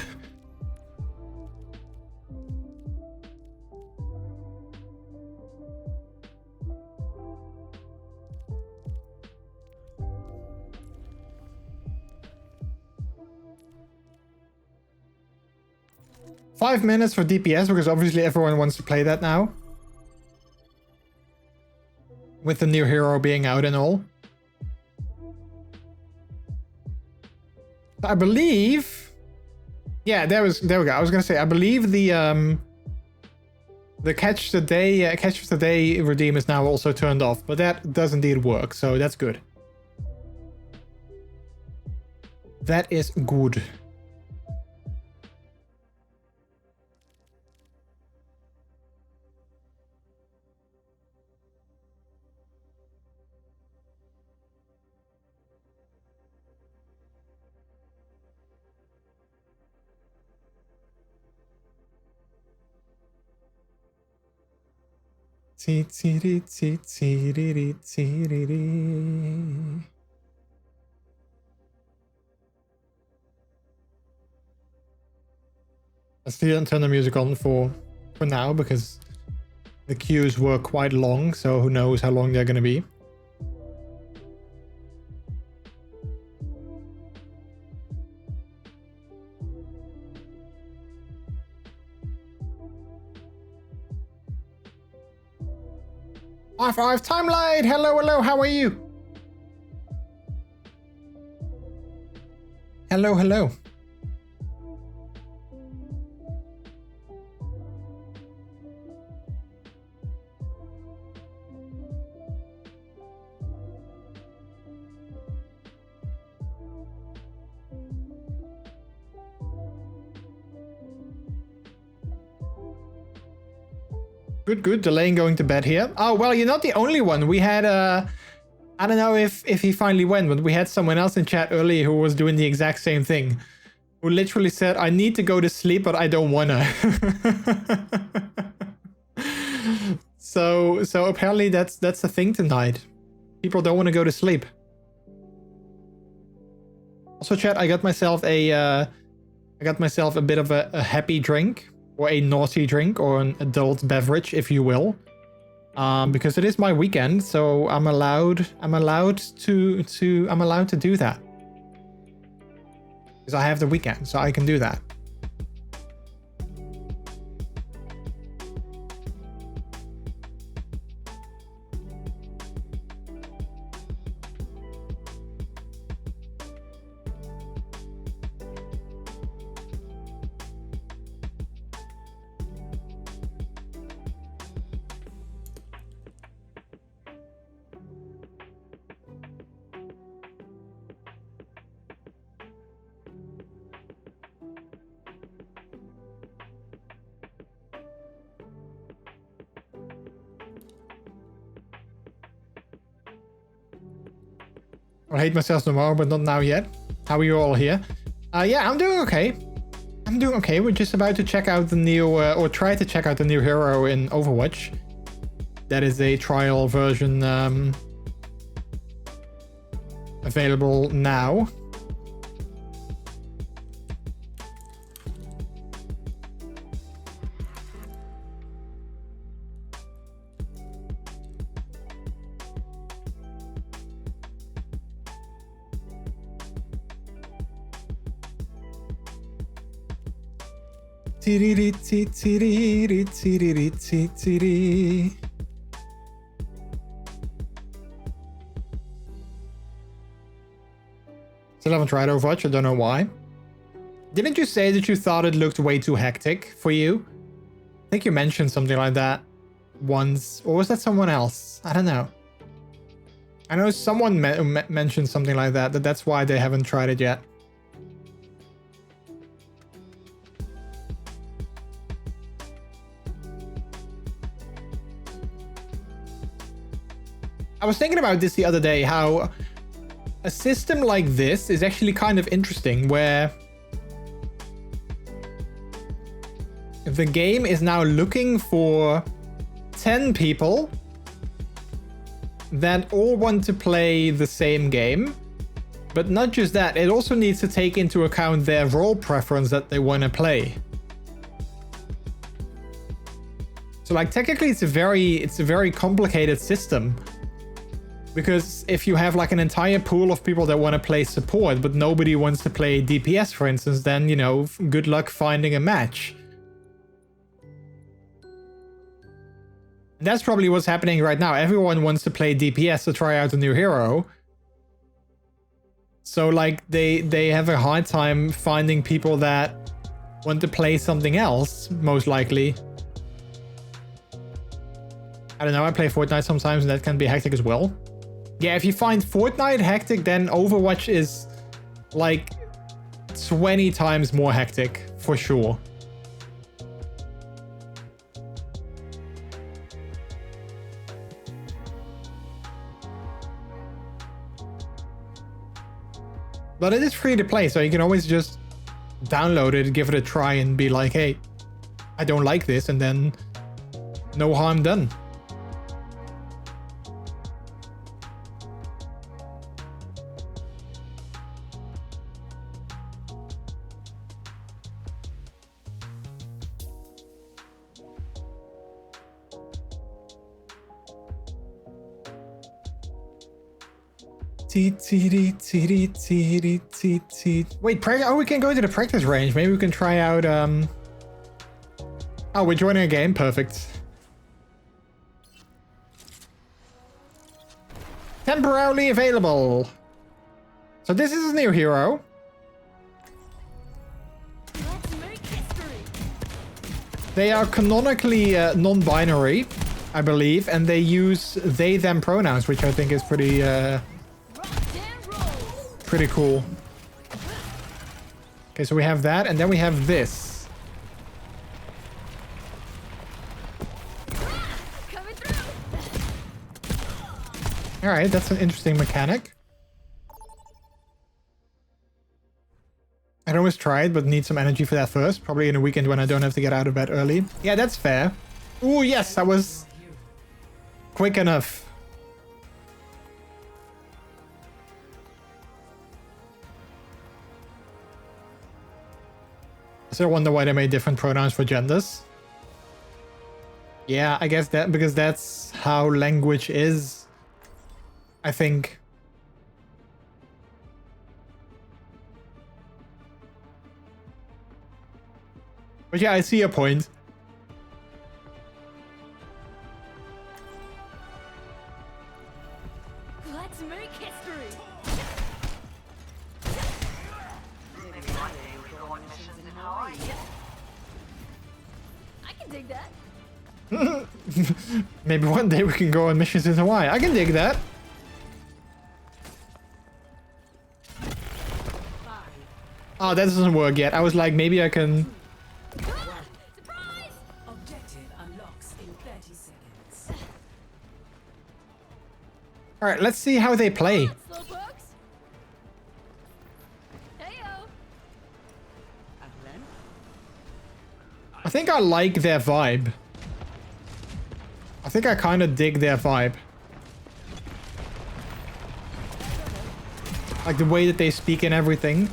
Five minutes for DPS, because obviously everyone wants to play that now. With the new hero being out and all. I believe... Yeah, there we go. I was gonna say, I believe the catch of the day redeem is now also turned off, but that does indeed work, so that's good. That is good. Let's turn the music on for now because the queues were quite long, so who knows how long they're gonna be. Five time light. Hello, how are you? Hello. Good. Delaying going to bed here. Oh, well, you're not the only one. We had, I don't know if he finally went, but we had someone else in chat earlier who was doing the exact same thing. Who literally said, I need to go to sleep, but I don't wanna. So apparently that's the thing tonight. People don't want to go to sleep. Also, chat, I got myself a bit of a happy drink. Or a naughty drink, or an adult beverage, if you will, because it is my weekend, so I'm allowed to do that because I have the weekend, so I can do that. I hate myself tomorrow, but not now yet. How are you all here? Yeah, I'm doing okay. We're just about to check out the new, or try to check out the new hero in Overwatch. That is a trial version available now. Still haven't tried Overwatch, I don't know why. Didn't you say that you thought it looked way too hectic for you? I think you mentioned something like that once, or was that someone else? I don't know. I know someone mentioned something like that, that's why they haven't tried it yet. I was thinking about this the other day, how a system like this is actually kind of interesting, where the game is now looking for 10 people that all want to play the same game. But not just that, it also needs to take into account their role preference that they want to play. So like technically it's a very complicated system. Because if you have like an entire pool of people that want to play support, but nobody wants to play DPS, for instance, then, you know, good luck finding a match. And that's probably what's happening right now. Everyone wants to play DPS to try out a new hero. So like they have a hard time finding people that want to play something else, most likely. I don't know, I play Fortnite sometimes and that can be hectic as well. Yeah, if you find Fortnite hectic, then Overwatch is like 20 times more hectic, for sure. But it is free to play, so you can always just download it, give it a try, and be like, hey, I don't like this, and then no harm done. Wait, oh, we can go to the practice range. Maybe we can try out, Oh, we're joining a game. Perfect. Temporarily available. So this is a new hero. They are canonically non-binary, I believe, and they use they/them pronouns, which I think is pretty cool. Okay, so we have that, and then we have this. All right, that's an interesting mechanic. I'd always try it, but need some energy for that first. Probably in a weekend when I don't have to get out of bed early. Yeah, that's fair. Ooh, yes, that was quick enough. So I wonder why they made different pronouns for genders. Yeah, I guess that because that's how language is, I think. But yeah, I see your point. Let's make history. Maybe one day we go on missions in Hawaii. I can dig that. Maybe one day we can go on missions in Hawaii. I can dig that. Oh, that doesn't work yet. I was like, maybe I can... Surprise! Objective unlocks in 30 seconds. Alright, let's see how they play. Slowpokes. Heyo. I think I like their vibe. I think I kind of dig their vibe. Like the way that they speak and everything.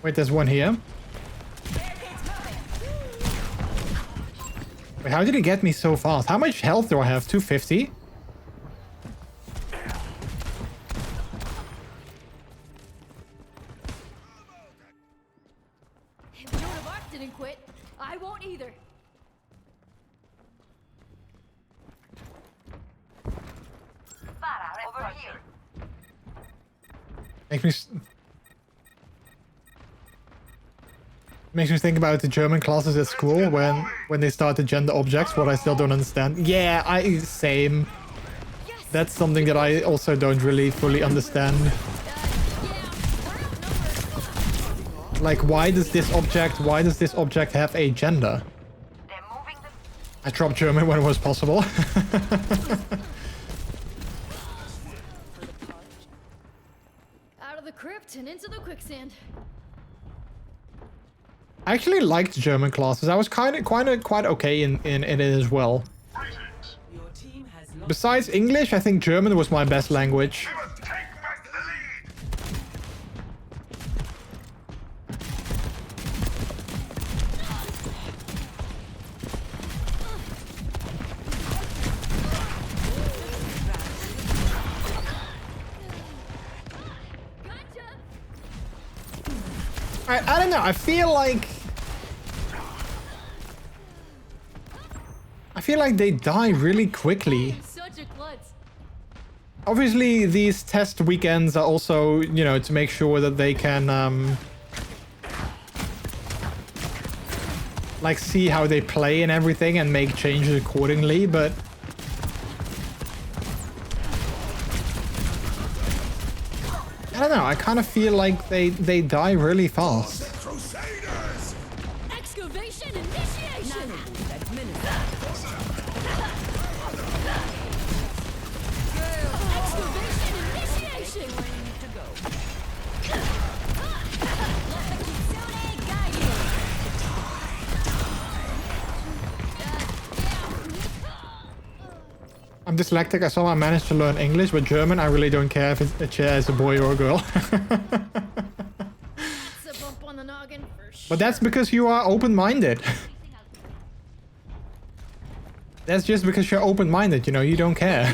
Wait, there's one here. Wait, how did he get me so fast? How much health do I have? 250? If Joan of Arc didn't quit, I won't either. Over here. Makes me think about the German classes at school when they start the gender objects, what I still don't understand. Yeah, same. Yes. That's something that I also don't really fully understand. Yeah, we're outnumbered. Like, why does this object have a gender? They're moving the... I dropped German when it was possible. Out of the crypt and into the quicksand. I actually liked German classes. I was quite okay in it as well. Your team has lost... Besides English, I think German was my best language. Gotcha. I don't know. I feel like they die really quickly. Such a klutz. Obviously, these test weekends are also, you know, to make sure that they can, like, see how they play and everything and make changes accordingly, but... I don't know, I kind of feel like they die really fast. Excavation initiation. Excavation initiation. I'm dyslexic, I somehow managed to learn English, but German, I really don't care if a chair is a boy or a girl. It's a bump on the noggin for sure. But that's because you are open-minded. That's just because you're open-minded, you know, you don't care.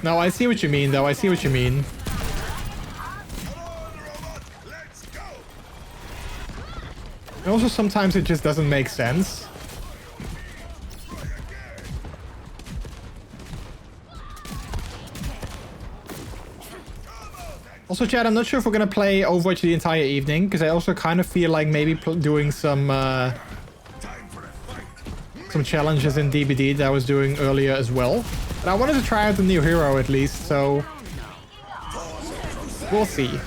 No, I see what you mean, though. I see what you mean. And also, sometimes it just doesn't make sense. Also, Chad, I'm not sure if we're gonna play Overwatch the entire evening, because I also kind of feel like maybe doing some challenges in DBD that I was doing earlier as well. But I wanted to try out the new hero at least, so we'll see.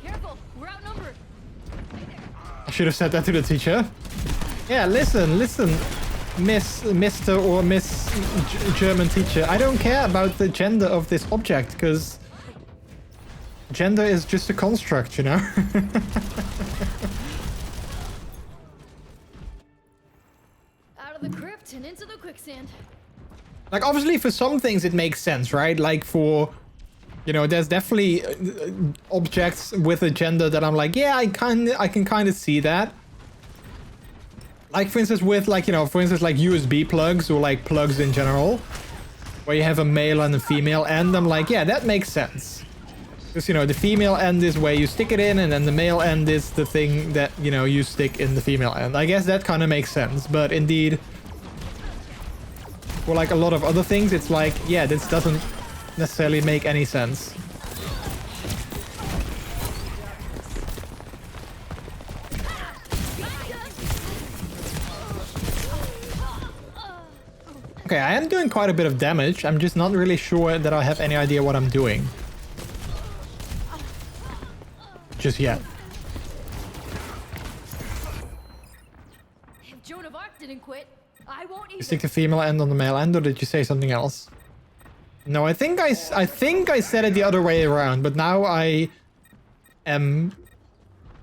Careful, we're outnumbered. I should have said that to the teacher. Yeah, listen, Mr. or Miss German teacher. I don't care about the gender of this object, because gender is just a construct, you know? Out of the crypt and into the quicksand. Like, obviously, for some things it makes sense, right? Like, for... You know, there's definitely objects with a gender that I'm like, yeah, I can kind of see that. Like, for instance, with, like, you know, for instance, like USB plugs or, like, plugs in general. Where you have a male and a female end. I'm like, yeah, that makes sense. Because, you know, the female end is where you stick it in, and then the male end is the thing that, you know, you stick in the female end. I guess that kind of makes sense. But, indeed, for, like, a lot of other things, it's like, yeah, this doesn't necessarily make any sense. Okay, I am doing quite a bit of damage. I'm just not really sure that I have any idea what I'm doing. Just yet. If Joan of Arc didn't quit, I won't either. You stick the female end on the male end, or did you say something else? No, I think I said it the other way around, but now I am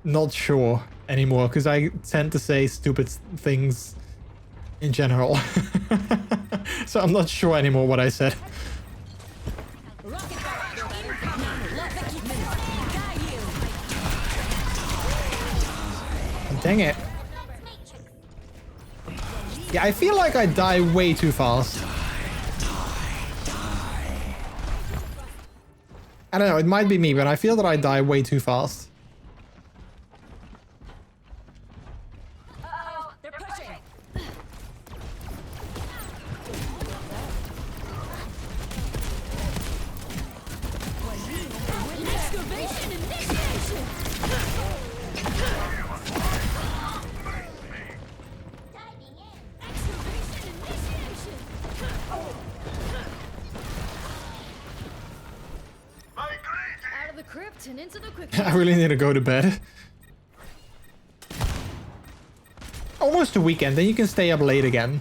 not sure anymore, because I tend to say stupid things in general. So I'm not sure anymore what I said. Dang it. Yeah, I feel like I die way too fast. I don't know, it might be me, but I feel that I die way too fast. Uh-oh, they're pushing. Excavation initiation! Excavation initiation! Out of the crypt and into the quicksand. I really need to go to bed. Almost a weekend, then you can stay up late again.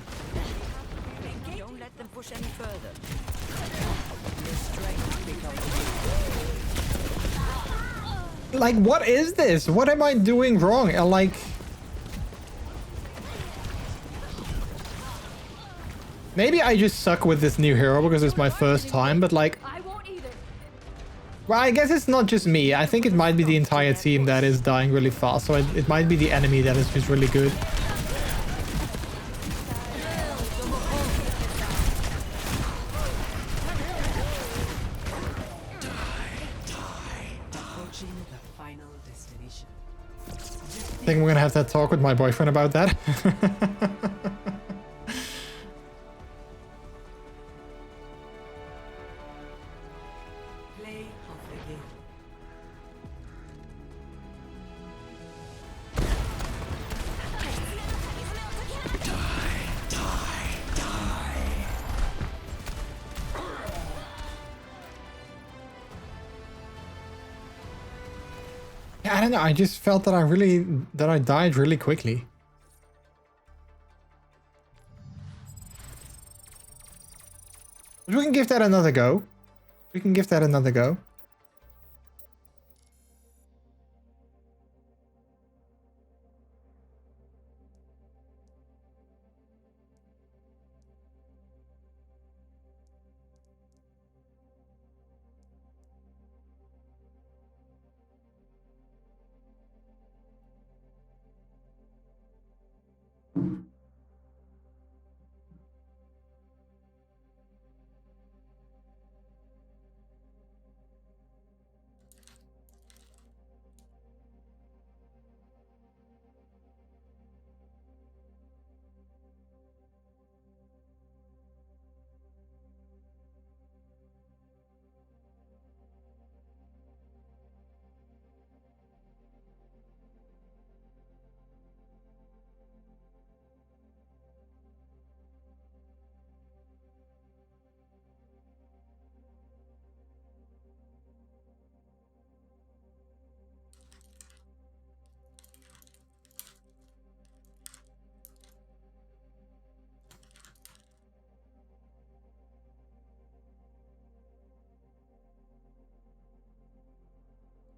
Don't let them push any further. Your strength becomes Like, what is this? What am I doing wrong? Like... Maybe I just suck with this new hero because it's my first time, but like... I won't either. Well, I guess it's not just me. I think it might be the entire team that is dying really fast, so it might be the enemy that is just really good. approaching the final destination. I think we're gonna have that talk with my boyfriend about that. Play of the game. Yeah, I don't know. I just felt that I died really quickly. But we can give that another go. We can give that another go.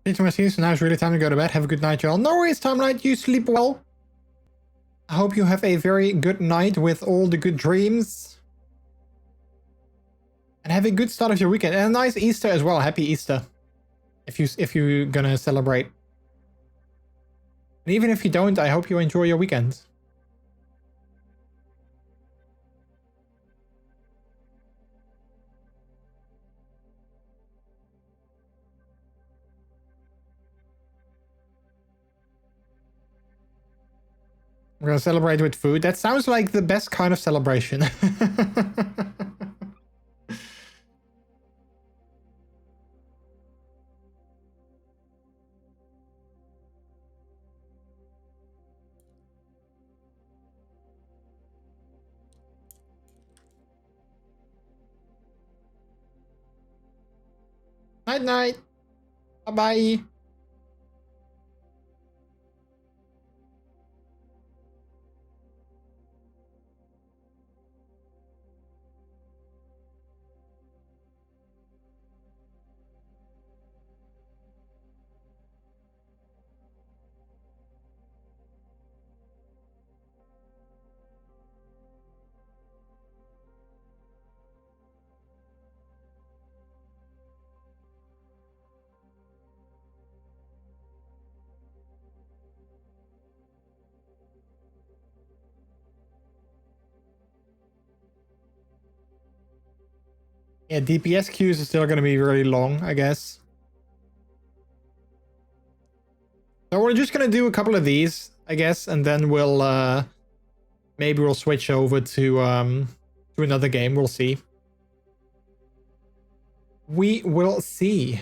Into my scene, so now it's really time to go to bed. Have a good night, y'all. No worries, Timeline. You sleep well. I hope you have a very good night with all the good dreams. And have a good start of your weekend. And a nice Easter as well. Happy Easter. If you're gonna celebrate. And even if you don't, I hope you enjoy your weekend. We're gonna celebrate with food. That sounds like the best kind of celebration. Night night. Bye bye. Yeah, DPS queues are still going to be really long, I guess. So we're just going to do a couple of these, I guess, and then we'll maybe we'll switch over to another game. We'll see. We will see.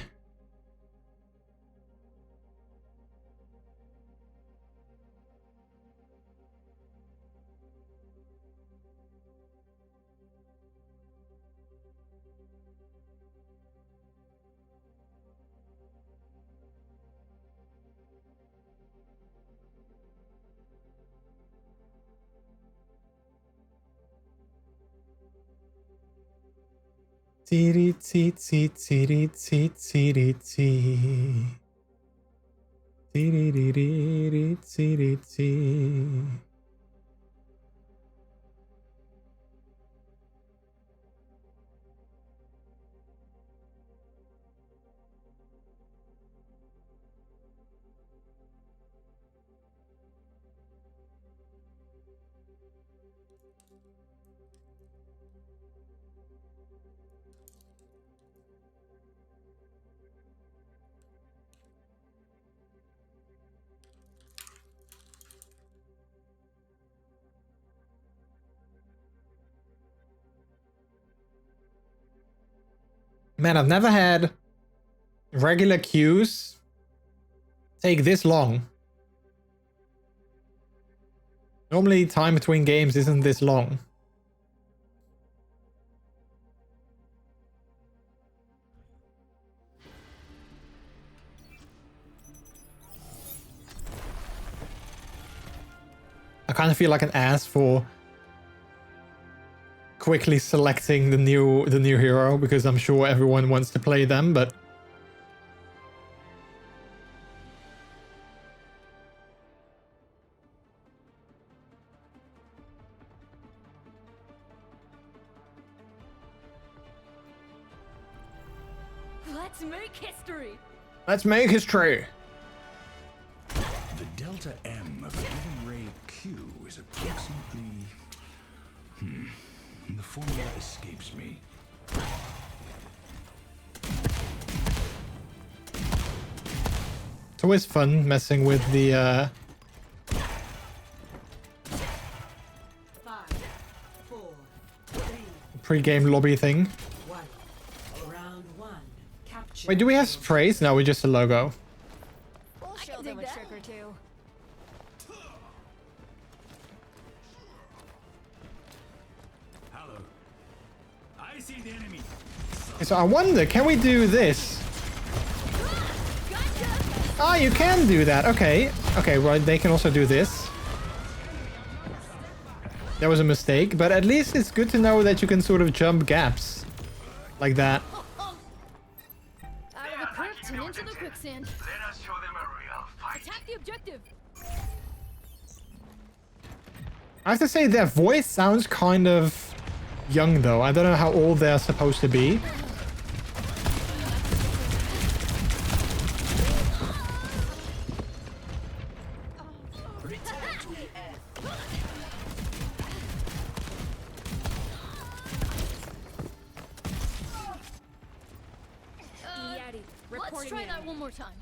Tiri ti ti tiri ti tiri ti. Tiri tiri tiri ti. Man, I've never had regular queues take this long. Normally, time between games isn't this long. I kind of feel like an ass for quickly selecting the new hero, because I'm sure everyone wants to play them, but Let's make history! let's make history. The delta M of a given ray Q is approximately... The formula escapes me. It's always fun messing with the 5, 4, 3, pre-game lobby thing. 1. Round 1. Capture. Wait, do we have sprays? No, we just a logo. We'll I show can them dig a that. trick or two. Hello. I see the enemy. Okay, so I wonder, can we do this? Ah, you can do that. Okay. Okay, well, they can also do this. That was a mistake, but at least it's good to know that you can sort of jump gaps. Like that. Out of the crypt and into the quicksand. Let us show them a real fight. Attack the objective. I have to say, their voice sounds kind of young, though. I don't know how old they're supposed to be. Let's try that one more time.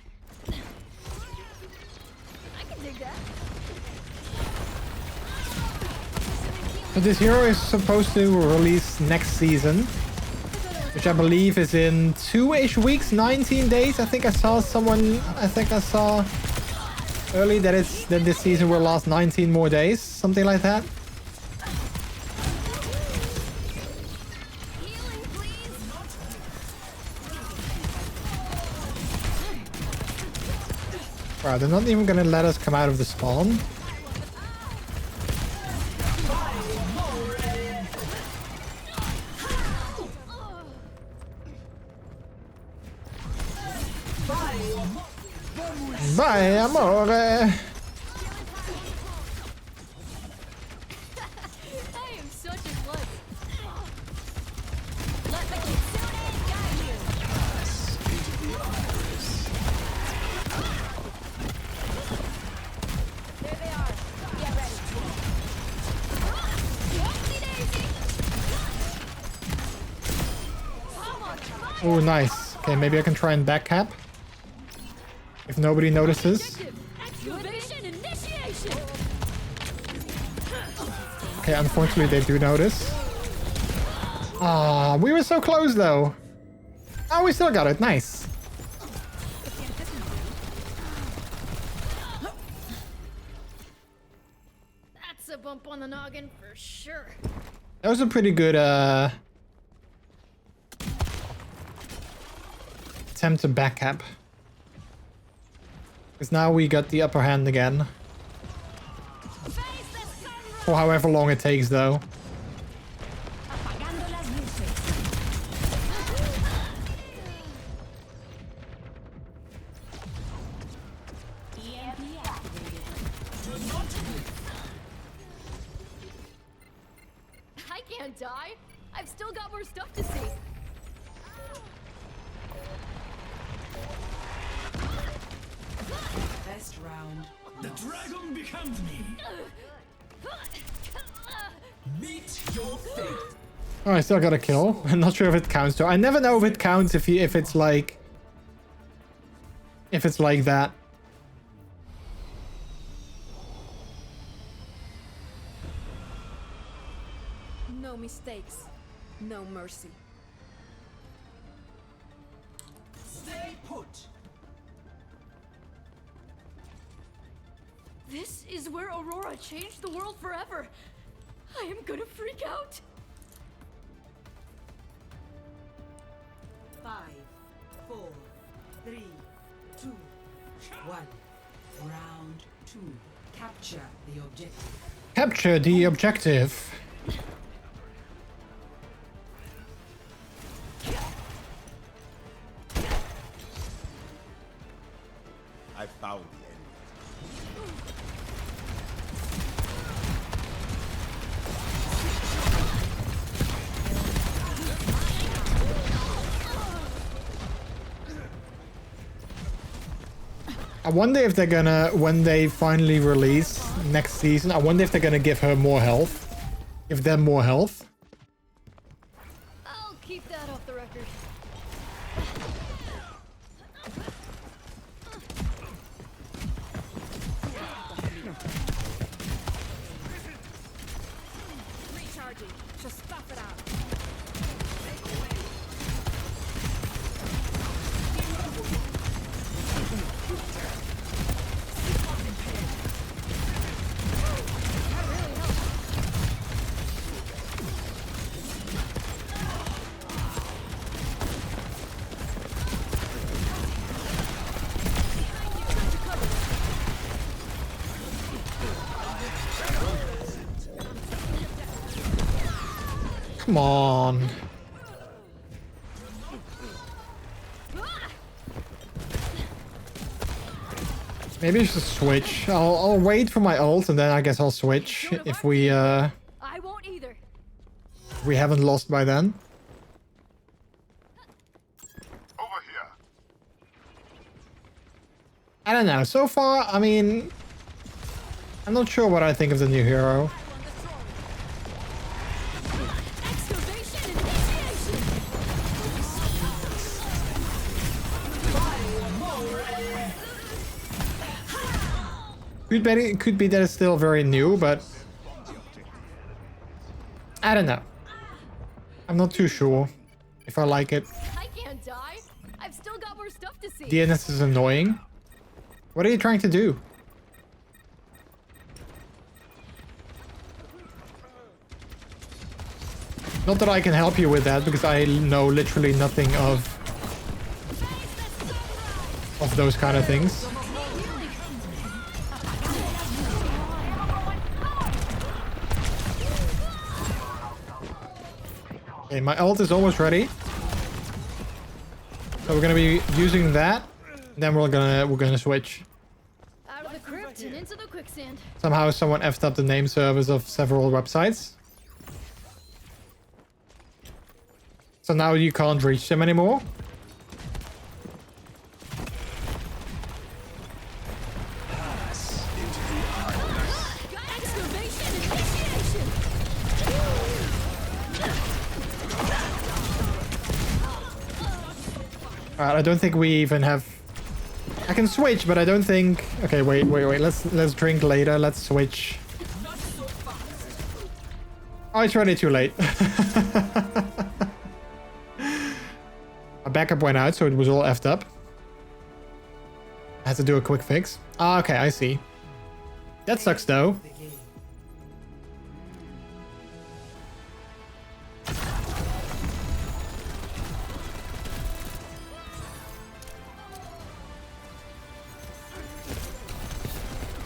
I can dig that. So this hero is supposed to release next season, which I believe is in 2-ish weeks, 19 days. I think I saw early that this season will last 19 more days, something like that. Healing, please. Wow, they're not even gonna let us come out of the spawn. Bye, amore. I am such a slut. Let the kitsune guide you. There they are. Get ready. Whoopsie daisy. Come on, come on. Oh, nice. Okay, maybe I can try and back cap. If nobody notices. Excavation initiation. Okay, unfortunately they do notice. Ah, we were so close though. Oh, we still got it. Nice. That's a bump on the noggin for sure. That was a pretty good attempt to back cap. Because now we got the upper hand again. For however long it takes though. Apagando las luces. EMP activated. I can't die. I've still got more stuff to see. Best round. The dragon becomes me. Meet your fate. Oh, I still got a kill. I'm not sure if it counts though. I never know if it counts if it's like that. No mistakes, no mercy. Stay put. This is where Aurora changed the world forever. I am gonna freak out. 5, 4, 3, 2, 1. Round 2. Capture the objective. Capture the objective. I found the enemy. I wonder if they're gonna, when they finally release next season, I wonder if they're gonna give her more health. Give them more health. I'll keep that off the record. Recharging. Just stuff it out. Come on. Maybe I should switch. I'll wait for my ult and then I guess I'll switch if we I won't either. haven't lost by then. Over here. I don't know. So far, I mean, I'm not sure what I think of the new hero. Excavation initiation. Could be that it's still very new, but I don't know. I'm not too sure if I like it. I can't die. I've still got more stuff to see. DNS is annoying. What are you trying to do? Not that I can help you with that because I know literally nothing of those kind of things. Okay, my ult is almost ready. So we're gonna be using that. Then we're gonna switch. Out of the crypt and into the quicksand. Somehow someone effed up the name servers of several websites. So now you can't reach them anymore. Excavation initiation. Alright, I don't think we even have... I can switch, but I don't think... Okay, wait. Let's drink later. Let's switch. Oh, it's already too late. My backup went out, so it was all effed up. I had to do a quick fix. Ah, okay, I see. That sucks, though.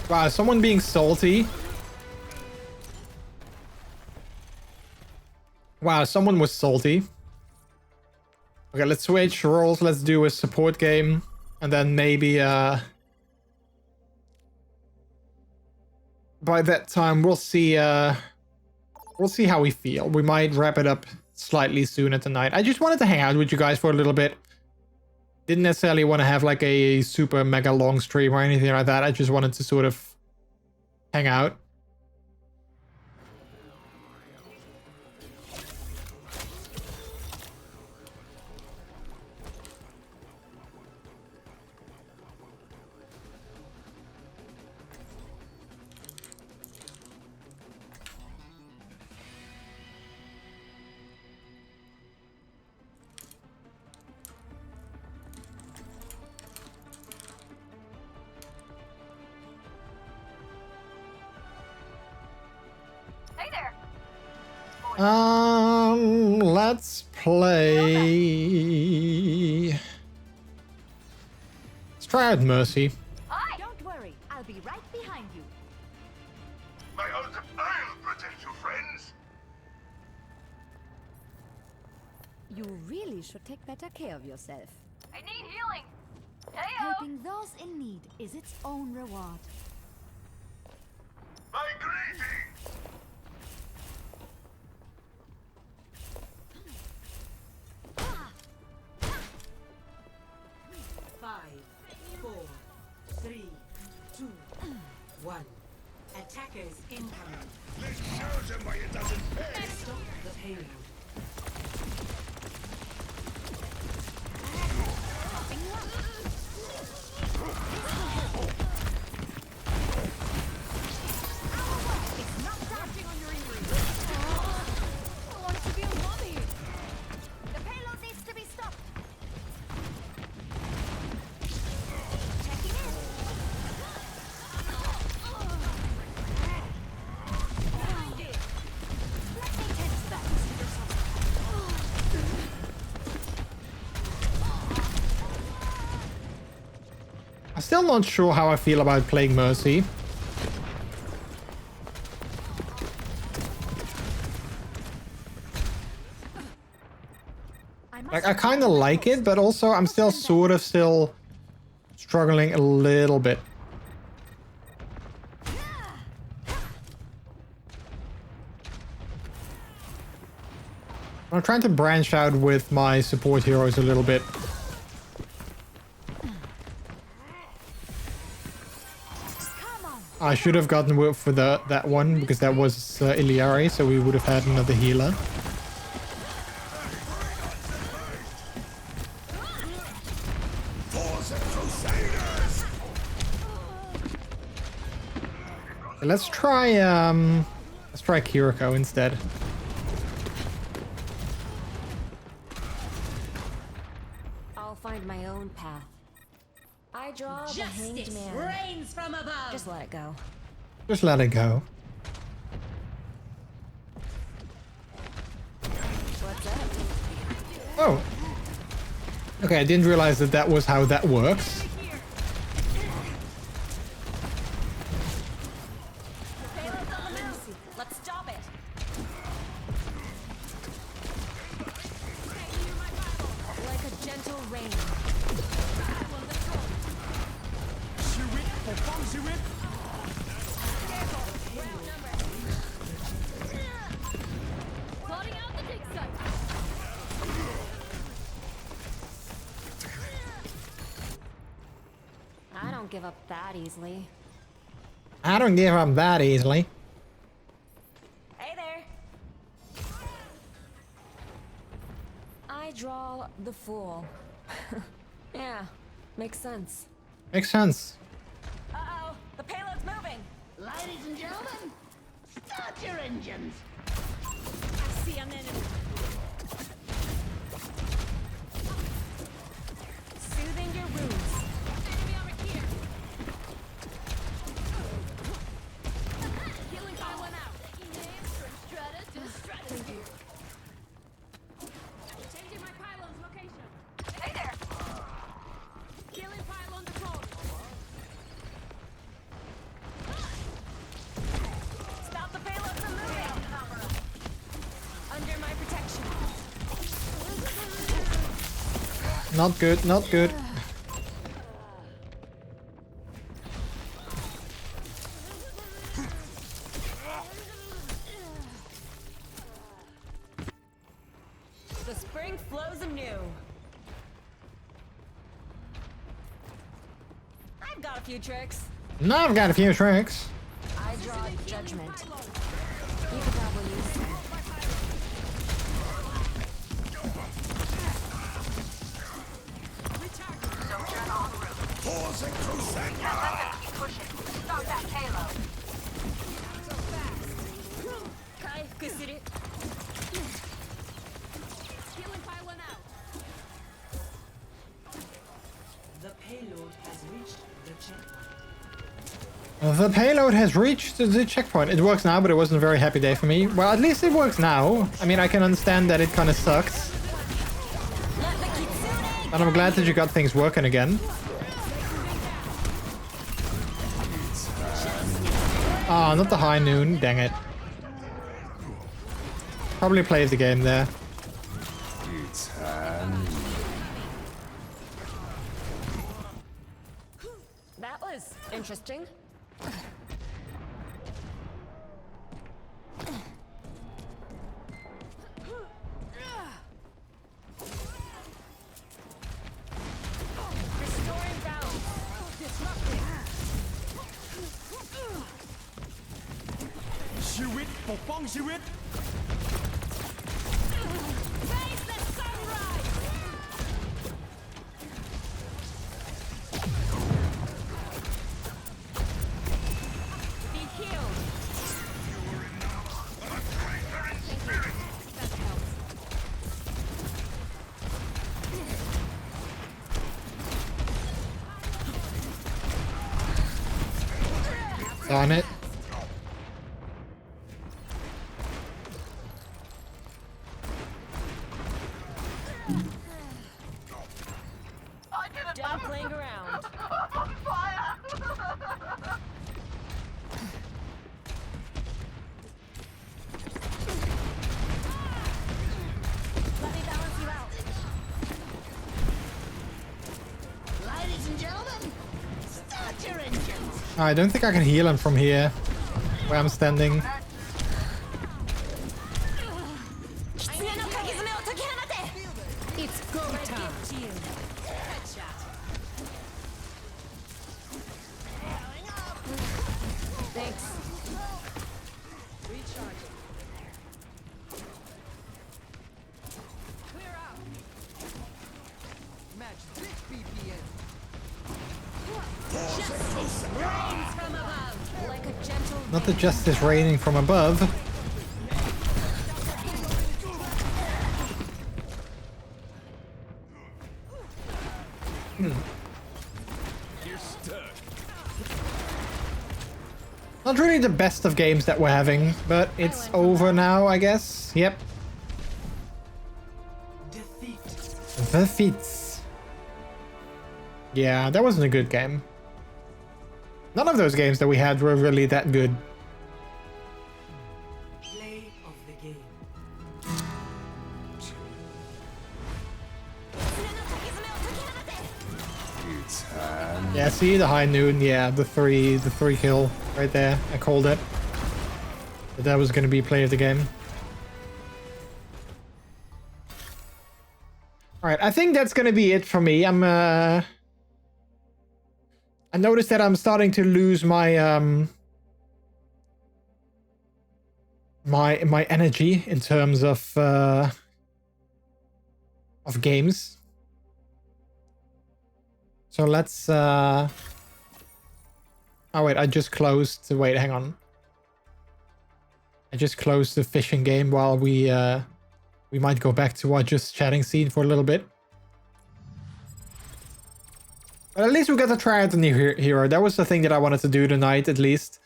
Wow, someone being salty. Wow, someone was salty. Okay, let's switch roles. Let's do a support game. And then maybe, by that time, we'll see how we feel. We might wrap it up slightly sooner tonight. I just wanted to hang out with you guys for a little bit. Didn't necessarily want to have like a super mega long stream or anything like that. I just wanted to sort of hang out. Let's play. Let's try out Mercy. Hi. Don't worry, I'll be right behind you. I'll protect you, friends. You really should take better care of yourself. I need healing. Helping those in need is its own reward. My greetings. 5, 4, 3, Let's show them why it doesn't pay. Stop the payload. It's not crafting on your injuries. I want to be a mummy. The payload needs to be stopped. Checking in. Find it. Let me tend to that. I'm still not sure how I feel about playing Mercy. Like, I kind of like it, but also I'm still sort of still struggling a little bit. I'm trying to branch out with my support heroes a little bit. I should have gotten work for that one because that was Iliari, so we would have had another healer. Let's try Kiriko instead. I'll find my own path. I draw the hanged man. Rains from above. Just let it go. Just let it go. What's up? Oh. Okay, I didn't realize that that was how that works. Let's stop it. Like a gentle rain. Plotting out the dig site. I don't give up that easily. I don't give up that easily. Hey there. I draw the fool. Yeah, makes sense. Makes sense. Uh-oh, the payload's moving. Ladies and gentlemen, start your engines. I see an enemy. Soothing your wounds. Enemy over here. Healing pylon out. Names from strata to stratosphere. Changing my pylon's location. Hey there. Healing pylon deployed. Stop the payload from moving. Under my protection. Not good, not good. The spring flows anew. I've got a few tricks. Now I've got a few tricks. I draw judgment. You could probably use some. Kai, kusuru. Healing pylon out. The payload has reached the checkpoint. The payload has reached the checkpoint. It works now, but it wasn't a very happy day for me. Well, at least it works now. I mean, I can understand that it kind of sucks. And I'm glad that you got things working again. Ah, not the high noon. Dang it. Probably plays the game there. That was interesting. Restoring balance. Disrupting. ชีวิต Face the sunrise! Be healed. That helps. Darn it. Done playing around. Let me balance you out. Ladies and gentlemen, start your engines. I don't think I can heal him from here, where I'm standing. It's go time. Thanks. Recharging. Clear out. Match this BPM. Justice reigns from above. Like a gentle Not the justice raining from above. You're stuck. Not really the best of games that we're having, but it's over now, I guess. Yep. Defeats. Yeah, that wasn't a good game. None of those games that we had were really that good. Play of the game. It's time. Yeah, see the high noon. Yeah, the three kill right there. I called it. But that was gonna be play of the game. All right, I think that's gonna be it for me. I noticed that I'm starting to lose my my energy in terms of games. So let's oh wait, I just closed. Wait, hang on. I just closed the fishing game while we might go back to our just chatting scene for a little bit. But at least we got to try out the new hero. That was the thing that I wanted to do tonight, at least.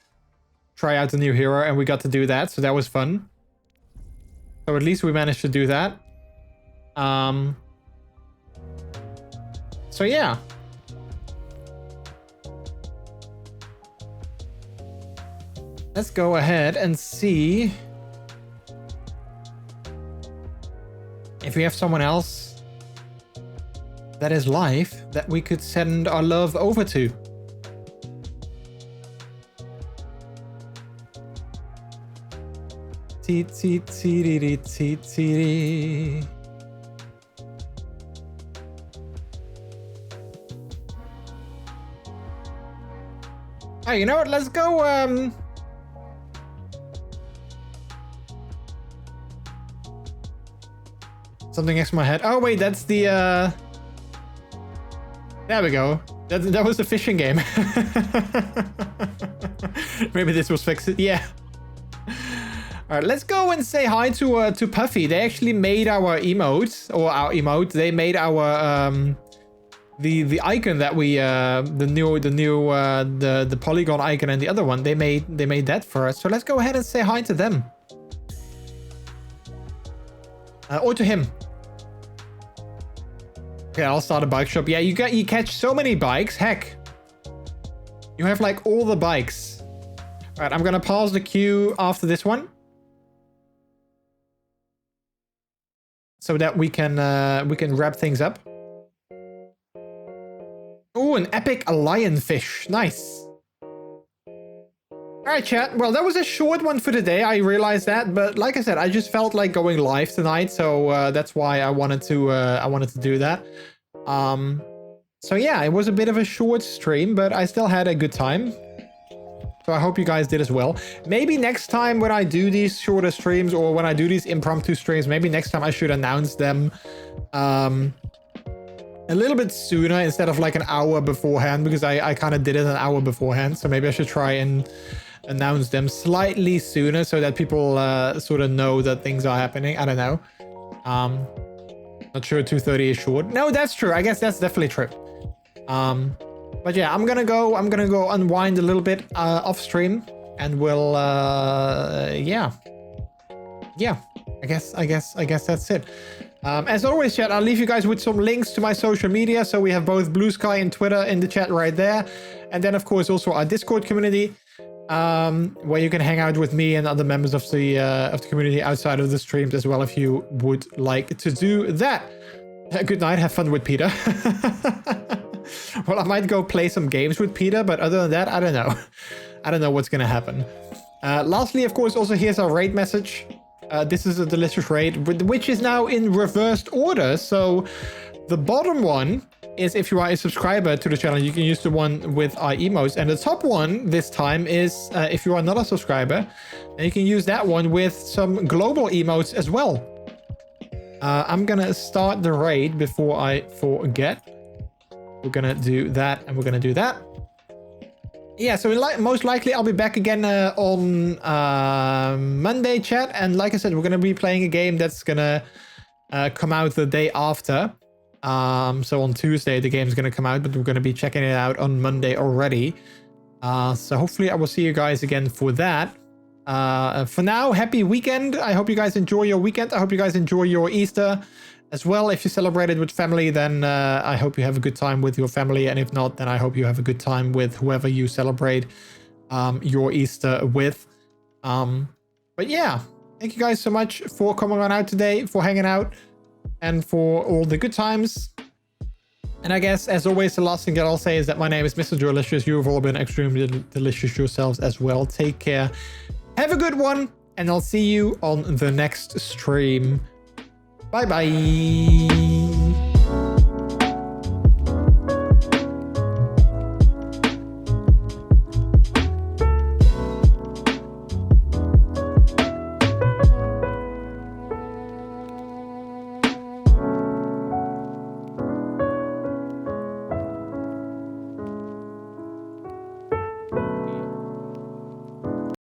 Try out the new hero, and we got to do that, so that was fun. So at least we managed to do that. So yeah. Let's go ahead and see if we have someone else that is live that we could send our love over to. Oh, you know what? Let's go. Something next to my head. Oh wait, that's the. There we go. That was the fishing game. Maybe this was fixed. Yeah. All right, let's go and say hi to Puffy. They actually made our emote, or our emote. They made our the icon that we the polygon icon and the other one. They made that for us. So let's go ahead and say hi to them. Or to him. Okay, I'll start a bike shop. Yeah, you catch so many bikes. Heck, you have like all the bikes. All right, I'm gonna pause the queue after this one, so that we can wrap things up. Oh, an epic lionfish. Nice. All right, chat. Well, that was a short one for today. I realized that, but like I said, I just felt like going live tonight, so that's why I wanted to do that. So yeah, it was a bit of a short stream, but I still had a good time. So I hope you guys did as well. Maybe next time when I do these shorter streams or when I do these impromptu streams, maybe next time I should announce them a little bit sooner instead of like an hour beforehand, because I kind of did it an hour beforehand. So maybe I should try and announce them slightly sooner so that people sort of know that things are happening. I don't know. Not sure 2:30 is short. No, that's true. I guess that's definitely true. But yeah, I'm gonna go unwind a little bit off stream, and we'll yeah. I guess that's it. As always, chat, I'll leave you guys with some links to my social media. So we have both Blue Sky and Twitter in the chat right there, and then of course also our Discord community, where you can hang out with me and other members of the community outside of the streams as well, if you would like to do that. Good night. Have fun with Peter. Well, I might go play some games with Peter, but other than that, I don't know. I don't know what's gonna happen. Lastly, of course, also here's our raid message. This is a delicious raid, which is now in reversed order. So the bottom one is if you are a subscriber to the channel, you can use the one with our emotes. And the top one this time is if you are not a subscriber, and you can use that one with some global emotes as well. I'm gonna start the raid before I forget. We're gonna do that, and we're gonna do that. Yeah, so most likely I'll be back again on Monday, chat. And like I said, we're gonna be playing a game that's gonna come out the day after. So on Tuesday the game's gonna come out, but we're gonna be checking it out on Monday already. So hopefully I will see you guys again for that. For now, happy weekend. I hope you guys enjoy your weekend. I hope you guys enjoy your Easter as well. If you celebrated with family, then I hope you have a good time with your family. And if not, then I hope you have a good time with whoever you celebrate your Easter with. But yeah, thank you guys so much for coming on out today, for hanging out, and for all the good times. And I guess, as always, the last thing that I'll say is that my name is MrJordilicious. You have all been extremely delicious yourselves as well. Take care. Have a good one, and I'll see you on the next stream. Bye bye.